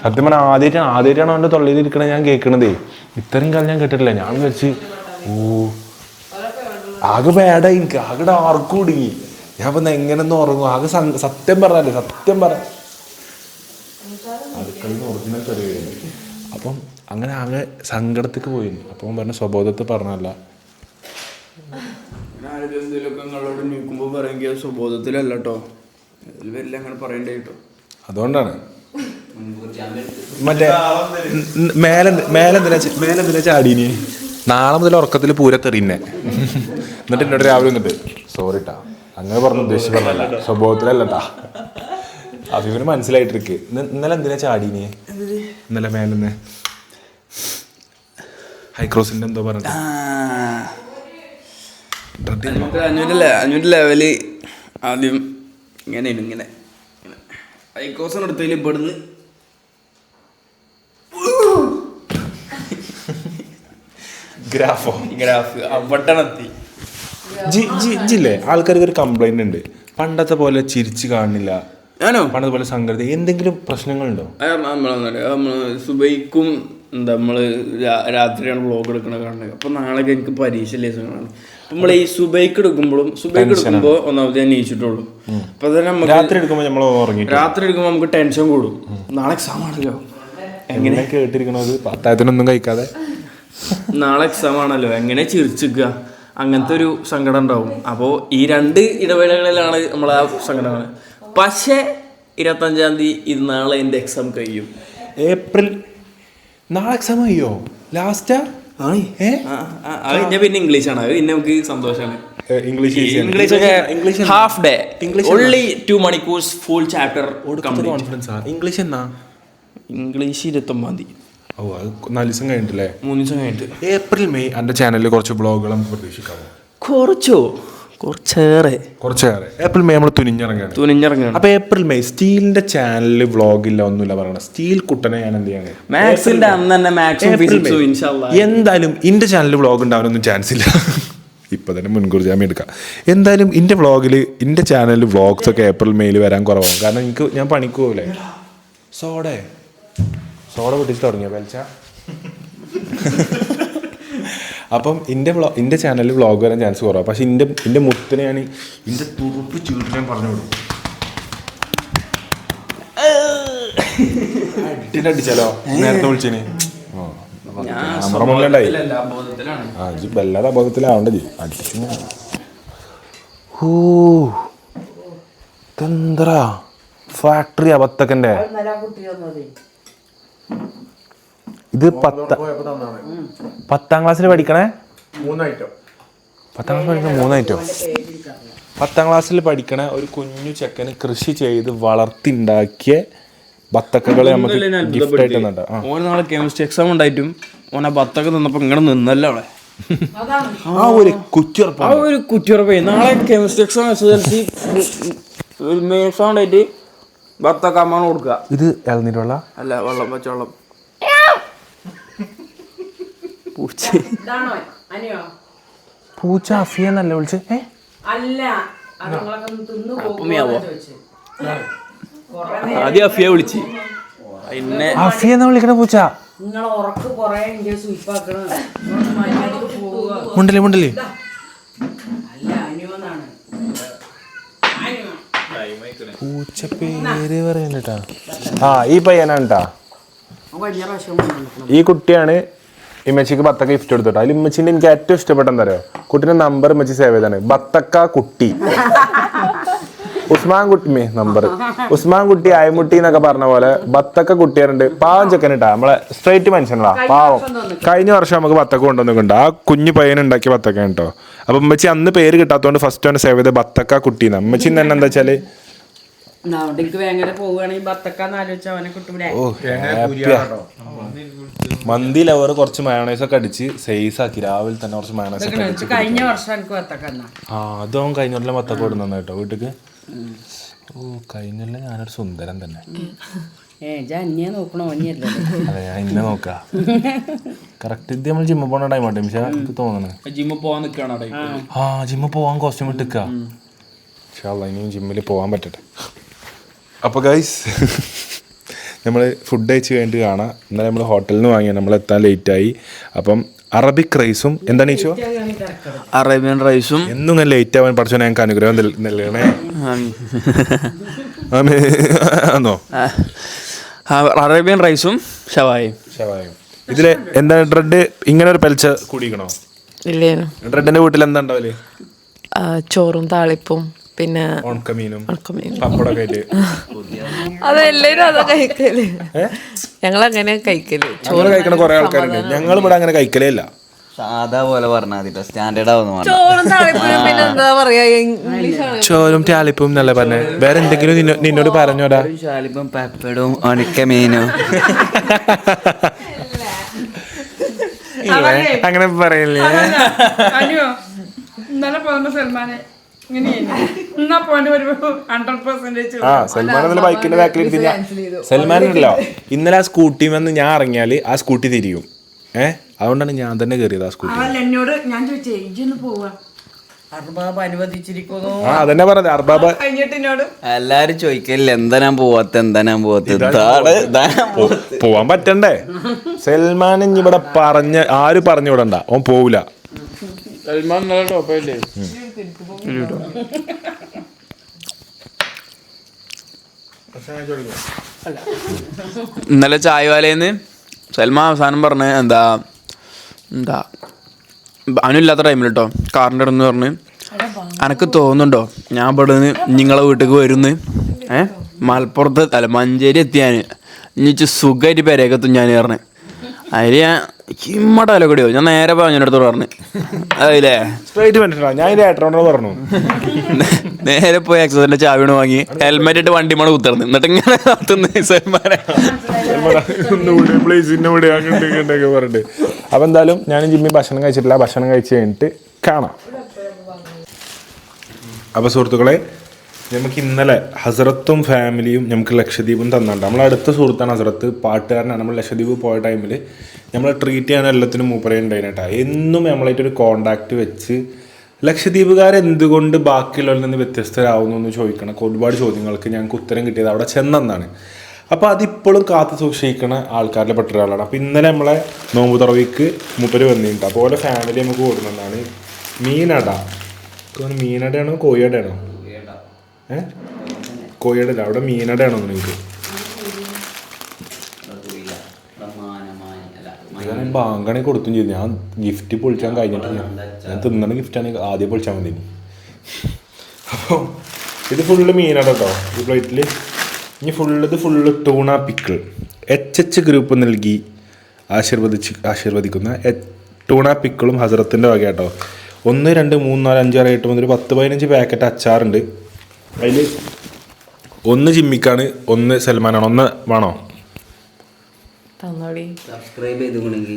സത്യം പറഞ്ഞാൽ ആദ്യമായിട്ടാണ് അവൻ്റെ തൊള്ളിയിലിരിക്കണ ഞാൻ കേൾക്കണതേ. ഇത്രയും കാലം ഞാൻ കേട്ടിട്ടില്ല. ഞാൻ വെച്ച് ആകെ ബാഡായി. എനിക്ക് ആകെ ഡാർക്ക് കുടുങ്ങി. ഞാൻ ഇപ്പം എങ്ങനെയൊന്നും ഉറങ്ങും. ആകെ സത്യം പറഞ്ഞല്ലേ അടുക്കളന്ന് ഒറിജിനൽ തെറിയുന്നു. അപ്പം അങ്ങനെ ആകെ സങ്കടത്തേക്ക് പോയിരുന്നു. അപ്പം പറഞ്ഞ സ്വബോധത്ത് പറഞ്ഞല്ല. സ്വബോധത്തിലല്ല കേട്ടോ, അങ്ങനെ പറയണ്ടേ കേട്ടോ. അതുകൊണ്ടാണ് മറ്റേ മേലെന്തിനാ ചാടീന്. നാളെ മുതൽ ഉറക്കത്തിൽ പൂരത്തെറിയുന്നേ. എന്നിട്ട് എന്നോട് രാവിലെ വന്നിട്ട് സോറിട്ടാ അങ്ങനെ പറഞ്ഞു ഉദ്ദേശിച്ച് പറഞ്ഞല്ല, സ്വഭാവത്തിലല്ലട്ടാ. അഭിമന് മനസ്സിലായിട്ടിരിക്ക്. ഇന്നലെ എന്തിനാ ചാടീന്? ഇന്നലെ മേലെന്ന് ഹൈക്രോസിന്റെ എന്തോ പറഞ്ഞു. അഞ്ഞൂറ് ലെവല് ആദ്യം ഇങ്ങനെ ഹൈക്രോസിന് എടുത്തതിൽ ഇവിടുന്ന് ഗ്രാഫ് പട്ടണത്തി ജില്ലേ ആൾക്കാർക്ക് ഒരു കംപ്ലൈന്റ് ഉണ്ട്. പണ്ടത്തെ പോലെ ചിരിച്ചു കാണില്ല. ഞാനോ പണ്ടത്തെ പോലെ സങ്കടം. എന്തെങ്കിലും പ്രശ്നങ്ങളുണ്ടോ? സുബൈക്കും എന്താ നമ്മള് രാത്രിയാണ് വ്ളോഗ് എടുക്കണ കാണുന്നത്. അപ്പൊ നാളെ എനിക്ക് പരീക്ഷ ലേസങ്ങളാണ്. നമ്മള് ഈ സുബൈക്ക് എടുക്കുമ്പോ ഒന്നാമത് ഞാൻ നീച്ചിട്ടുള്ളൂ. അപ്പൊ തന്നെ രാത്രി എടുക്കുമ്പോ നമുക്ക് ടെൻഷൻ കൂടും. നാളെ എക്സാം ആണല്ലോ. എങ്ങനെ കേട്ടിരിക്കണത് പത്തായത്തിനൊന്നും കഴിക്കാതെ നാളെ എക്സാം ആണല്ലോ, എങ്ങനെ ചിരിച്ചിക്കുക, അങ്ങനത്തെ ഒരു സങ്കടം ഉണ്ടാവും. അപ്പോൾ ഈ രണ്ട് ഇടവേളകളിലാണ് നമ്മൾ ആ സങ്കടങ്ങൾ. പക്ഷേ 25-ാം തീയതി ഇത് നാളെ എൻ്റെ എക്സാം കഴിയും. ഏപ്രിൽ നാളെ എക്സാം കഴിയോ? ലാസ്റ്റാ? പിന്നെ ഇംഗ്ലീഷാണ്. അത് പിന്നെ നമുക്ക് സന്തോഷമാണ്. ഇംഗ്ലീഷ് ഹാഫ് ഡേ, only 2 മണിക്കൂർ ഫുൾ ചാപ്റ്റർ. ഇംഗ്ലീഷ് എന്നാ? ഇംഗ്ലീഷ് 29-ാം തീയതി. ഓ അത് 4 ദിവസം കഴിഞ്ഞിട്ടല്ലേ? 3 ദിവസം കഴിഞ്ഞിട്ട്. ഏപ്രിൽ മെയ് എൻ്റെ ചാനലിൽ കുറച്ച് ബ്ലോഗുകൾ നമുക്ക് പ്രതീക്ഷിക്കാമോ? കുറച്ചേറെ ഏപ്രിൽ മെയ് നമ്മൾ തുനിഞ്ഞിറങ്ങാണ്. അപ്പൊ ഏപ്രിൽ മെയ് സ്റ്റീലിന്റെ ചാനലിൽ വ്ളോഗില്ല, ഒന്നുമില്ല പറയണ. സ്റ്റീൽ കുട്ടനെ ഞാൻ എന്ത് ചെയ്യാണ് എന്തായാലും ഇന്റെ ചാനലിൽ വ്ളോഗ് ഉണ്ടാവാനൊന്നും ചാൻസ് ഇല്ല. ഇപ്പൊ തന്നെ മുൻകൂർ ജാമ്യം എടുക്കാം. എന്തായാലും ഇന്റെ വ്ളോഗിൽ ഇന്റെ ചാനലിൽ വ്ളോഗ്സ് ഒക്കെ ഏപ്രിൽ മെയിൽ വരാൻ കുറവാകും. കാരണം ഞാൻ പണിക്ക് പോകില്ലേ. സോഡ പൊട്ടിച്ച് തുടങ്ങിയ വലിച്ച. അപ്പം എൻ്റെ ചാനലിൽ വ്ളോഗ് വരാൻ ചാൻസ് കുറവാണ്. പക്ഷെ എൻ്റെ മുത്തിനെ ഞാൻ എൻ്റെ തുറുപ്പ് ചീട്ട് ഞാൻ പറഞ്ഞു വിടും. അടിച്ചാലോ നേരത്തെ വിളിച്ചേന് ക്യാമറ മുന്നിലുണ്ടായി. വല്ലാതെ അബോധത്തിലാവണ്ട ജി അടിച്ചു. ഫാക്ടറി അബത്തക്കൻ്റെ ഇത് 10ാം ക്ലാസ്സിൽ പഠിക്കണേ 3 ഐറ്റം. 10ാം ക്ലാസ്സിൽ പഠിക്കണ 3 ഐറ്റം. 10ാം ക്ലാസ്സിൽ പഠിക്കണ ഒരു കുഞ്ഞു ചെക്കന് കൃഷി ചെയ്ത് വളർത്തിണ്ടാക്കിയ ബത്തക്കകള് നമുക്ക് ഗിഫ്റ്റ് ആയിട്ട് തന്നിട്ടുണ്ട്. ഓന് നാളെ കെമിസ്ട്രി എക്സാം ഉണ്ടായിട്ടും ഓനെ ബത്തൊക്കെ നിന്നപ്പോ ഇങ്ങനെ നിന്നല്ലോ അവിടെ. ആ ഒരു കുറ്റിയുറപ്പ്, ആ ഒരു കുറ്റിയുറപ്പേ. നാളെ chemistry exam SSLC main exam ഉണ്ടായിട്ട് ബത്തൊക്കെ അമ്മാണ് കൊടുക്കുക. ഇത് ഇളനീര് വെള്ള അല്ല, വെള്ളം പച്ചവെള്ളം. പൂച്ച പൂച്ച അഫിയെന്നല്ലേ വിളിച്ച്? ആദ്യം അഫിയ വിളിച്ച്, പിന്നെ അഫിയെന്നാ വിളിക്കണ പൂച്ച. മുണ്ടല്ലേ മുണ്ടല്ലേ പൂച്ച പേര് പറയുന്നുട്ടാ. ആ ഈ പയ്യനാണ് ട്ടാ. ഈ കുട്ടിയാണ് ഇമ്മച്ചിക്ക് ബത്തക്ക ഗിഫ്റ്റ് കൊടുത്തോട്ടോ. അതിൽ ഇമ്മച്ചിന്റെ എനിക്ക് ഏറ്റവും ഇഷ്ടപ്പെട്ട എന്താ അറിയോ, കുട്ടിന്റെ നമ്പർ ഇമ്മച്ചി സേവ് ചെയ്താണ്, ബത്തക്ക കുട്ടി ഉസ്മാൻ കുട്ടി നമ്പർ ഉസ്മാൻ കുട്ടി അയമുട്ടി എന്നൊക്കെ പറഞ്ഞ പോലെ ബത്തക്ക കുട്ടിയാറുണ്ട്. പാവം ചെക്കനിട്ടാ, നമ്മളെ സ്ട്രൈറ്റ് മനുഷ്യനാ പാവം. കഴിഞ്ഞ വർഷം നമുക്ക് ബത്തക്ക കൊണ്ടുവന്നിട്ടുണ്ട്. ആ കുഞ്ഞു പയ്യൻ ഉണ്ടാക്കിയ ബത്തക്ക കേട്ടോ. അപ്പൊ ഉമ്മച്ചി അന്ന് പേര് കിട്ടാത്തതുകൊണ്ട് ഫസ്റ്റ് ആണ് സേവ് ചെയ്ത് ബത്തക്ക കുട്ടീന്ന്. ഉമ്മച്ചി തന്നെ എന്താ വെച്ചാല് മന്തി ലവർ കുറച്ച് മയോണൈസ് ഒക്കെ അടിച്ച് സൈസ് ആക്കി രാവിലെ തന്നെ കുറച്ച് മയോണൈസ് ഒക്കെ അടിച്ച്. അതും കഴിഞ്ഞ കൊല്ലം ബത്തക്ക കൊടുക്കുന്ന കേട്ടോ വീട്ടിക്ക്. ഓ കഴിഞ്ഞല്ല ഞാനൊരു സുന്ദരൻ തന്നെ. അതെ ഞാൻ ഇന്നെ നോക്കാ. കറക്റ്റ് ഇത് നമ്മൾ ജിമ്മ് പോണ ടൈം ആട്ടെ പക്ഷെ എനിക്ക് തോന്നണേ ജിമ്മ് പോവാൻ നിൽക്കുകയാണ്. ആ ജിമ്മ് പോവാൻ കോസ്റ്റ്യൂം ഇട്ടിക്ക. ഇനിയും ജിമ്മിൽ പോവാൻ പറ്റട്ടെ. അപ്പോൾ ഗൈസ് നമ്മൾ ഫുഡ് കഴിച്ച് കഴിഞ്ഞിട്ട് കാണാം. ഇന്നലെ നമ്മൾ ഹോട്ടലിൽ നിന്ന് വാങ്ങിയ നമ്മൾ എത്താൻ ലേറ്റായി. അപ്പം അറബിക് റൈസും എന്താണ് ഈശോ അറേബ്യൻ റൈസും എന്നും ഇങ്ങനെ ലേറ്റ് ആവാൻ പഠിച്ചോ ഞങ്ങൾക്ക് അനുഗ്രഹം നൽകണേ. ആണോ അറേബ്യൻ റൈസും ഷവായും. ഇതില് എന്താണ് ഡ്രെഡ് ഇങ്ങനെ ഒരു പെൽച്ച കൂടിക്കണോ? ഇല്ലേനു. ഡ്രെഡിന്റെ വീട്ടിൽ എന്താ ഉണ്ടാവില്ലേ? ചോറും താളിപ്പും പിന്നെ ഉണക്കമീനും പപ്പടൊക്കെ ആയിട്ട്. അതെല്ലാരും അതാ കഴിക്കല്. ഞങ്ങളങ്ങനെ കഴിക്കല്. ചോറ് കഴിക്കണ കുറെ ആൾക്കാരുണ്ട്. ഞങ്ങൾ ഇവിടെ അങ്ങനെ കഴിക്കലേ ഇല്ല. സാധാ പോലെ പറഞ്ഞാൽ സ്റ്റാൻഡേർഡ് ആവുന്നു. ചോറും താളിപ്പും പിന്നെ എന്താ പറയാ ഇംഗ്ലീഷാണ്. ചോറും ടാലിപ്പും എന്നല്ലേ പറഞ്ഞേ? വേറെ എന്തെങ്കിലും നിന്നോട് പറഞ്ഞോടാ? ശാലിപ്പും പപ്പടും ഉണക്കമീനും അങ്ങനെ പറയില്ലേ? ഇന്നലെ പോകുന്ന സൽമാനെ സൽമാൻ ഇന്നലെ ബൈക്കിന്റെ ബാക്കിൽ സൽമാൻ ഉണ്ടല്ലോ. ഇന്നലെ ആ സ്കൂട്ടി വന്ന് ഞാൻ ഇറങ്ങിയാല് ആ സ്കൂട്ടി തിരിയും. അതുകൊണ്ടാണ് ഞാൻ തന്നെ കയറിയത് ആ സ്കൂട്ടി. എന്നോട് ഞാൻ ചോദിച്ചേ ഇജൊന്ന് പോവാ അർബാബ് അനുവദിച്ചിരിക്കുന്നു. അതന്നെ പറഞ്ഞത് അർബാബ് കഴിഞ്ഞിട്ട് എന്നോട് എല്ലാരും ചോദിക്കല്ലേ എന്താ ഞാൻ പോവാത്ത പോവാൻ പറ്റണ്ടേ? സൽമാൻ ഇനി ഇവിടെ ആര് പറഞ്ഞു വിടണ്ട, ഓൻ പോവില്ല. സൽമാൻ നല്ല ടോപ്പല്ലേ. ഇന്നലെ ചായവാലേന്ന് സൽമാൻ അവസാനം പറഞ്ഞ് എന്താ അവനില്ലാത്ത ടൈമിൽ കേട്ടോ കാറിൻ്റെ ഇടന്ന് പറഞ്ഞ് എനക്ക് തോന്നുന്നുണ്ടോ ഞാൻ ഇവിടെ നിന്ന് നിങ്ങളെ വീട്ടിലേക്ക് വരുന്ന് മലപ്പുറത്ത് അല്ല മഞ്ചേരി എത്തിയാൻ ഇനിച്ച് സുഖമായിട്ട് പെരേക്കെത്തും ഞാൻ പറഞ്ഞ്. അതിൽ ഞാൻ ചിമ്മടല്ലോ കൂടിയോ ഞാൻ നേരെ പറഞ്ഞടുത്തോട് പറഞ്ഞു. അതില്ലേ പറഞ്ഞു നേരെ പോയി എക്സസിന്റെ ചാവിണ് വാങ്ങി ഹെൽമെറ്റ് ഇട്ട് വണ്ടി മണ കുത്തിറന്ന് എന്നിട്ട് ഇങ്ങനെ പറഞ്ഞിട്ട്. അപ്പൊ എന്തായാലും ഞാൻ ജിമ്മിൽ ഭക്ഷണം കഴിച്ചിട്ടില്ല. ഭക്ഷണം കഴിച്ച് കഴിഞ്ഞിട്ട് കാണാം. അപ്പൊ സുഹൃത്തുക്കളെ നമുക്ക് ഇന്നലെ ഹസറത്തും ഫാമിലിയും നമുക്ക് ലക്ഷദ്വീപും തന്നിട്ടുണ്ട്. നമ്മളടുത്ത സുഹൃത്താണ് ഹസറത്ത്, പാട്ടുകാരനാണ്. നമ്മൾ ലക്ഷദ്വീപ് പോയ ടൈമിൽ നമ്മളെ ട്രീറ്റ് ചെയ്യാൻ എല്ലാത്തിനും മൂപ്പറയുണ്ടായിട്ടാ. എന്നും നമ്മളായിട്ടൊരു കോണ്ടാക്ട് വെച്ച് ലക്ഷദ്വീപുകാരെന്തുകൊണ്ട് ബാക്കിയുള്ളവരിൽ നിന്ന് വ്യത്യസ്തരാകുന്നു എന്ന് ചോദിക്കണം. ഒരുപാട് ചോദ്യങ്ങൾക്ക് ഞങ്ങൾക്ക് ഉത്തരം കിട്ടിയത് അവിടെ ചെന്നാണ്. അപ്പോൾ അതിപ്പോഴും കാത്തു സൂക്ഷിക്കുന്ന ആൾക്കാരിൽ പെട്ട ഒരാളാണ്. അപ്പോൾ ഇന്നലെ നമ്മളെ നോമ്പ് തുറവിക്ക് മൂപ്പര് വന്നിട്ടുണ്ട്. അപ്പോൾ ഓരോ ഫാമിലി നമുക്ക് കൊടുക്കുന്നതാണ് മീനട. മീനടയാണോ കോഴിയടയാണോ? കോഴിയടല്ല, അവിടെ മീനടയാണോ നിങ്ങൾക്ക്? ഞാൻ ബാങ്കണി കൊടുത്തും ചെയ്തു. ഞാൻ ഗിഫ്റ്റ് പൊളിച്ചാൻ കഴിഞ്ഞിട്ടില്ല. ഞാൻ തിന്നണ ഗിഫ്റ്റാണ് ആദ്യം പൊളിച്ചാൽ മതി. അപ്പോൾ ഇത് ഫുള്ള് മീനട കേട്ടോ ഈ പ്ലേറ്റിൽ. ഇനി ഇത് full tuna pickle. HH group നൽകി ആശീർവദിക്കുന്ന ടൂണ പിക്കിളും ഹസറത്തിൻ്റെ വക കേട്ടോ. 1, 2, 3, 4, 5, 6, 8, 9, 10, 15 പാക്കറ്റ് അച്ചാറുണ്ട്. അതിൽ 1 ജിമ്മിക്കാണ്, 1 സൽമാനാണ്. 1 വേണോ? തന്നോടി. സബ്സ്ക്രൈബ് ചെയ്തിട്ടുണ്ടെങ്കിൽ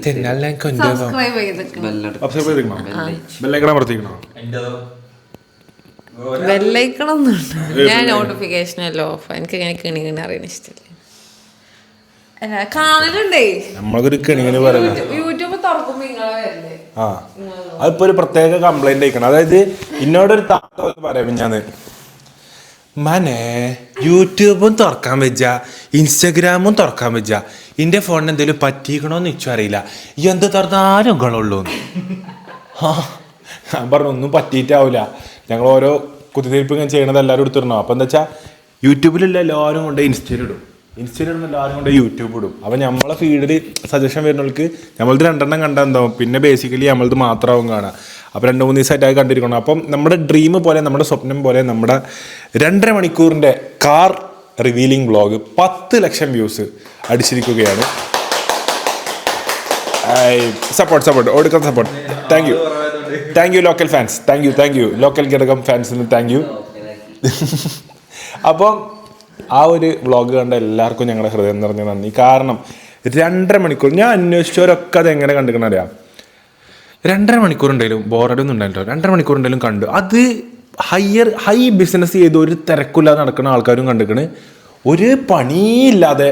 സബ്സ്ക്രൈബ് ചെയ്തിരിക്കണം. ബെല്ലൈക്കൺ അമർത്തിക്കണോ? ബെല്ലൈക്കണൊന്നുണ്ട്. ഞാൻ നോട്ടിഫിക്കേഷൻ എല്ലാം ഓഫ്. എനിക്ക് ഇങ്ങനെ കിണി അറിയാൻ ഇഷ്ടമില്ല. കാണലുണ്ടേ നമ്മളൊരു കെണിങ്ങനെ പറയുന്നത്. യൂട്യൂബ് തുറക്കുമ്പോ നിങ്ങളെ വരില്ലേ? ആ, അതിപ്പോ ഒരു പ്രത്യേക കംപ്ലൈന്റ് ആയിക്കണം. അതായത് എന്നോടൊരു താത്ത പറയാം ഞാൻ മനെ യൂട്യൂബും തുറക്കാൻ വെച്ച ഇൻസ്റ്റഗ്രാമും തുറക്കാൻ വെച്ച എൻ്റെ ഫോണിന് എന്തെങ്കിലും പറ്റിക്കണോന്ന് ഇച്ചും അറിയില്ല, ഈ എന്ത് തുറന്നാലും ഉള്ളൂ. ഞാൻ പറഞ്ഞു ഒന്നും പറ്റിയിട്ടാവില്ല, ഞങ്ങൾ ഓരോ കുത്തിത്തിരിപ്പ് ഇങ്ങനെ ചെയ്യണത് എല്ലാവരും എടുത്തിടണം. അപ്പം എന്താ വെച്ചാൽ യൂട്യൂബിലുള്ള എല്ലാവരും കൊണ്ട് ഇൻസ്റ്റയിലിടും, ഇൻസ്റ്റയിലിടുന്ന എല്ലാവരും കൊണ്ട് യൂട്യൂബ് ഇടും. അപ്പം നമ്മളെ ഫീഡിൽ സജഷൻ വരുന്നവർക്ക് നമ്മളത് 2 കണ്ടാൽ എന്താവും, പിന്നെ ബേസിക്കലി നമ്മളത് മാത്രമാവും കാണാം. അപ്പോൾ 2-3 ദിവസമായിട്ട് കണ്ടിരിക്കണം. അപ്പം നമ്മുടെ ഡ്രീം പോലെ, നമ്മുടെ സ്വപ്നം പോലെ നമ്മുടെ 2.5 മണിക്കൂറിൻ്റെ കാർ റിവീലിംഗ് വ്ളോഗ് 10 ലക്ഷം വ്യൂസ് അടിച്ചിരിക്കുകയാണ്. സപ്പോർട്ട് ഓടുക്കുന്ന support. Thank you local fans, thank you local ഘടകം ഫാൻസിന് താങ്ക് യു. അപ്പം ആ ഒരു വ്ളോഗ് കണ്ട എല്ലാവർക്കും ഞങ്ങളുടെ ഹൃദയം നിറഞ്ഞ നന്ദി. കാരണം 2.5 മണിക്കൂർ ഞാൻ അന്വേഷിച്ചവരൊക്കെ അത് എങ്ങനെ കണ്ടിരിക്കണം അറിയാം. 2.5 മണിക്കൂർ ഉണ്ടെങ്കിലും ബോറടി ഒന്നും ഉണ്ടായിട്ടോ. 2.5 മണിക്കൂർ ഉണ്ടെങ്കിലും കണ്ടു. അത് ഹൈ ബിസിനസ് ചെയ്ത് ഒരു തിരക്കില്ലാതെ നടക്കുന്ന ആൾക്കാരും കണ്ടിരിക്കണ്, ഒരു പണിയില്ലാതെ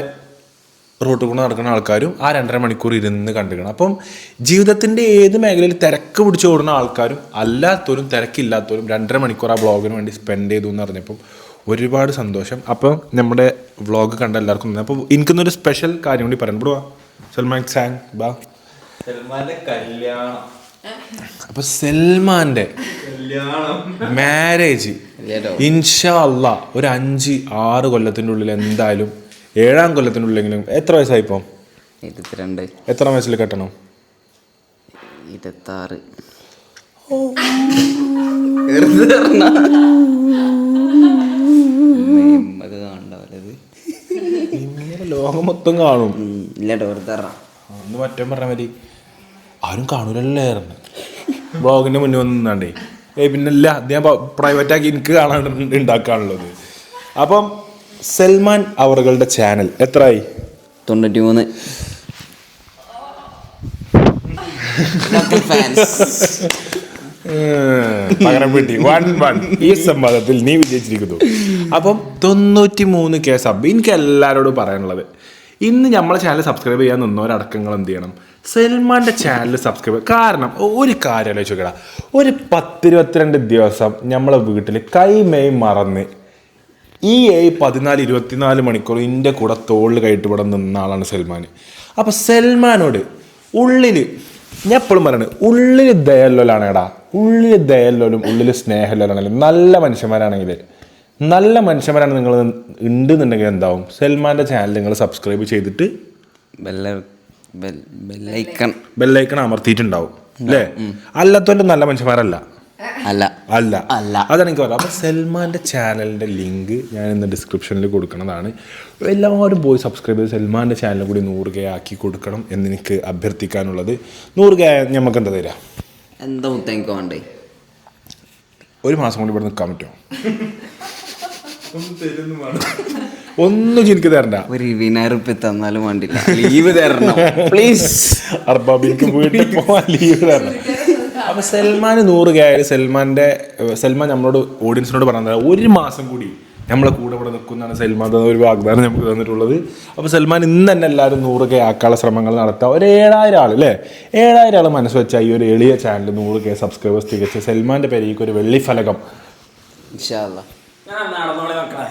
റോട്ടിൽ കൂടെ നടക്കുന്ന ആൾക്കാരും ആ 2.5 മണിക്കൂർ ഇരുന്ന് കണ്ടിരിക്കണം. അപ്പം ജീവിതത്തിൻ്റെ ഏത് മേഖലയിൽ തിരക്ക് പിടിച്ച് ഓടുന്ന ആൾക്കാരും അല്ലാത്തവരും തിരക്കില്ലാത്തവരും 2.5 മണിക്കൂർ ആ വ്ളോഗിന് വേണ്ടി സ്പെൻഡ് ചെയ്തു എന്ന് പറഞ്ഞപ്പം ഒരുപാട് സന്തോഷം. അപ്പം നമ്മുടെ വ്ളോഗ് കണ്ട എല്ലാവർക്കും നന്ദി. അപ്പോൾ എനിക്കൊന്നൊരു സ്പെഷ്യൽ കാര്യം കൂടി പറയാൻ പോവാ. സൽമാൻ സാങ് ബാ. സൽമാന്റെ കല്യാണം. അപ്പൊ സൽമാന്റെ മാരേജ് ഇൻഷാ അള്ളാ ഒരു 5-6 കൊല്ലത്തിൻ്റെ ഉള്ളിൽ എന്തായാലും 7-ാം കൊല്ലത്തിനുള്ളിലെങ്കിലും. എത്ര വയസ്സായിപ്പോ? 22. എത്ര വയസ്സിൽ കെട്ടണം? 26. ഇങ്ങനെ ലോകം മൊത്തം കാണും. ഇല്ലട്ടോ വെറുതെ ഒന്ന് മറ്റേ പറഞ്ഞ മതി, ആരും കാണൂലല്ലേ ബ്ലോഗിന്റെ മുന്നിൽ വന്ന് നിന്നാണ്ടേ. പിന്നല്ല ഞാൻ പ്രൈവറ്റ് ആക്കി എനിക്ക് കാണാൻ ഉണ്ടാക്കാനുള്ളത്. അപ്പം സൽമാൻ അവറുകളുടെ ചാനൽ എത്രയായി? 93. പകരം വീട്ടി 1-1 ഈ സംവാദത്തിൽ നീ വിജയിച്ചിരിക്കുന്നു. അപ്പം 93K സബ്. എനിക്ക് എല്ലാവരോടും പറയാനുള്ളത്, ഇന്ന് നമ്മളെ ചാനൽ സബ്സ്ക്രൈബ് ചെയ്യാൻ നിന്നവരടക്കങ്ങൾ എന്ത് ചെയ്യണം, സൽമാൻ്റെ ചാനൽ സബ്സ്ക്രൈബ്. കാരണം ഒരു കാര്യം ആലോചിക്കടാ, ഒരു 10-22 ദിവസം നമ്മളെ വീട്ടിൽ കൈമേയ് മറന്ന് ഈ 14-24 മണിക്കൂർ എൻ്റെ കൂടെ തോളിൽ കയറ്റി ഇവിടെ നിന്ന ആളാണ് സൽമാൻ. അപ്പോൾ സൽമാനോട് ഉള്ളിൽ ഞാൻ എപ്പോഴും പറയണത്, ഉള്ളിൽ ദയല്ലോലാണ് എടാ, ഉള്ളിൽ ദയല്ലോലും ഉള്ളിൽ സ്നേഹല്ലോലാണെങ്കിലും നല്ല മനുഷ്യന്മാരാണെങ്കിൽ, നല്ല മനുഷ്യന്മാരാണ് നിങ്ങൾ ഉണ്ടെന്നുണ്ടെങ്കിൽ എന്താവും, സൽമാൻ്റെ ചാനൽ നിങ്ങൾ സബ്സ്ക്രൈബ് ചെയ്തിട്ട് ബെല്ലൈക്കൺ അമർത്തിയിട്ടുണ്ടാവും അല്ലേ? അല്ലാത്തവരും നല്ല മനുഷ്യന്മാരല്ല. അല്ല അല്ല അല്ല അതാണ് എനിക്ക് പറയാം. അപ്പോൾ സൽമാൻ്റെ ചാനലിൻ്റെ ലിങ്ക് ഞാൻ ഇന്ന് ഡിസ്ക്രിപ്ഷനിൽ കൊടുക്കുന്നതാണ്. എല്ലാവരും പോയി സബ്സ്ക്രൈബ് ചെയ്ത് സൽമാൻ്റെ ചാനൽ കൂടി 100K ആക്കി കൊടുക്കണം എന്നെനിക്ക് അഭ്യർത്ഥിക്കാനുള്ളത്. 100K നമുക്ക് എന്താ തരാം? എന്താ മുത്തേക്ക് വേണ്ടേ? ഒരു മാസം കൊണ്ട് ഇവിടെ നിൽക്കാൻ പറ്റുമോ? ഒന്നും എനിക്ക് തരണ്ട. ഒരു 20,000 തന്നാലും വേണ്ടില്ല, ലീവ് തരണം പ്ലീസ്. അർബാബിക്ക് വീട്ടിൽ പോവാൻ ലീവ് തരണം. അപ്പോൾ സൽമാൻ 100K ആയാലും സൽമാൻ നമ്മളോട് ഓഡിയൻസിനോട് പറഞ്ഞത് ഒരു മാസം കൂടി നമ്മളെ കൂടെ ഇവിടെ നിൽക്കുന്നതാണ് സൽമാൻ ഒരു വാഗ്ദാനം നമുക്ക് തന്നിട്ടുള്ളത്. അപ്പോൾ സൽമാൻ ഇന്ന് തന്നെ എല്ലാവരും 100K ആക്കാനുള്ള ശ്രമങ്ങൾ നടത്താം. ഒരു 7,000 ആൾ അല്ലേ, 7,000 ആൾ മനസ്സ് വെച്ചാൽ ഈ ഒരു എളിയ ചാനൽ 100K സബ്സ്ക്രൈബേഴ്സ് തികച്ച് സൽമാൻ്റെ പേരേക്ക് ഒരു വെള്ളി ഫലകം ഇൻഷാ അല്ലാ. നടന്നോളെ മക്കളെ.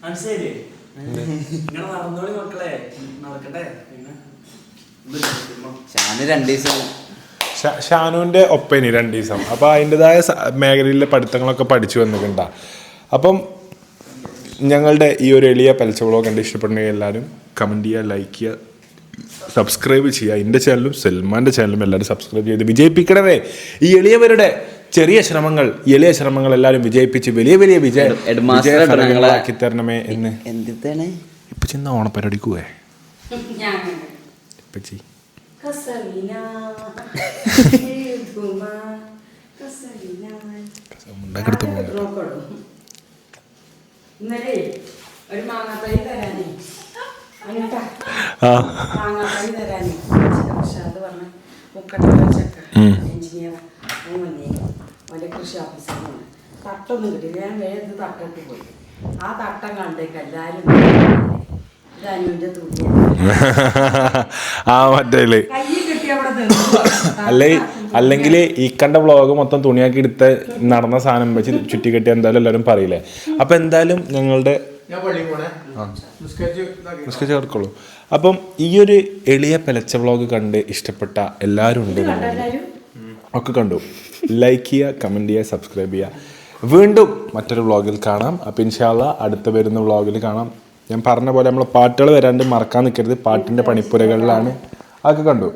മനസ്സിലായില്ലേ? ഇങ്ങനെ നടന്നോളി മക്കളെ, നടക്കട്ടെ. ഷാന് 2 ദിവസം ഷാനുവിൻ്റെ ഒപ്പനി 2 ദിവസം. അപ്പോൾ അതിൻ്റെതായ മേഖലയിലെ പഠിത്തങ്ങളൊക്കെ പഠിച്ചു വന്നിട്ടുണ്ടാ. അപ്പം ഞങ്ങളുടെ ഈ ഒരു എളിയ പലിച്ച വ്ളോഗ് കണ്ട് ഇഷ്ടപ്പെടുന്നെങ്കിൽ എല്ലാവരും കമൻറ്റ് ചെയ്യുക, ലൈക്ക് ചെയ്യുക, സബ്സ്ക്രൈബ് ചെയ്യുക. എൻ്റെ ചാനലും സൽമാൻ്റെ ചാനലും എല്ലാവരും സബ്സ്ക്രൈബ് ചെയ്ത് വിജയിപ്പിക്കണമേ. ഈ എളിയവരുടെ ചെറിയ ശ്രമങ്ങൾ എളിയ ശ്രമങ്ങൾ എല്ലാവരും വിജയിപ്പിച്ച് വലിയ വലിയ വിജയഫലങ്ങളാക്കി തരണമേ എന്ന് എന്താണ് ഇപ്പൊ ചെന്ന ഓണപ്പരിപാടിക്ക് പോയേ ഇപ്പച്ചി ഉണ്ടാക്കിയെടുത്ത് പോകണ്ട ഇന്നലെ ഒരു മാങ്ങാത്തൈ തരാനേ ആ മാങ്ങാത്തൈ തരാനേ പക്ഷെ അത് പറഞ്ഞ മുക്കട്ട ചെക്ക എഞ്ചിനീയർ അവൻ വന്നേ അവൻ്റെ കൃഷി ഓഫീസറാണ് തട്ടൊന്നും കിട്ടില്ല ഞാൻ വേഗം തട്ടിട്ട് പോയി ആ തട്ടം കണ്ടേക്ക് എല്ലാവരും ഇത് അനുവിൻ്റെ തുണിയാണ് ആ മറ്റേല് കയ്യിൽ കിട്ടി അവിടെ നിന്ന് അല്ലെങ്കിൽ ഈ കണ്ട വ്ളോഗ് മൊത്തം തുണിയാക്കി എടുത്ത് നടന്ന സാധനം വെച്ച് ചുറ്റിക്കെട്ടി എന്തായാലും എല്ലാവരും പറയില്ലേ അപ്പൊ എന്തായാലും ഞങ്ങളുടെ ചേർക്കുള്ളൂ അപ്പം ഈ ഒരു എളിയ പെലച്ച വ്ളോഗ് കണ്ട് ഇഷ്ടപ്പെട്ട എല്ലാവരും ഉണ്ട് ഒക്കെ കണ്ടു ലൈക്ക് ചെയ്യുക കമൻറ്റ് ചെയ്യുക സബ്സ്ക്രൈബ് ചെയ്യുക വീണ്ടും മറ്റൊരു വ്ളോഗിൽ കാണാം അപ്പം ഇൻഷാ അല്ലാ അടുത്ത വരുന്ന വ്ളോഗിൽ കാണാം ഞാൻ പറഞ്ഞ പോലെ നമ്മൾ പാട്ടുകൾ വരാണ്ട് മറക്കാൻ നിൽക്കരുത് പാട്ടിൻ്റെ പണിപ്പുരകളിലാണ് അതൊക്കെ കണ്ടു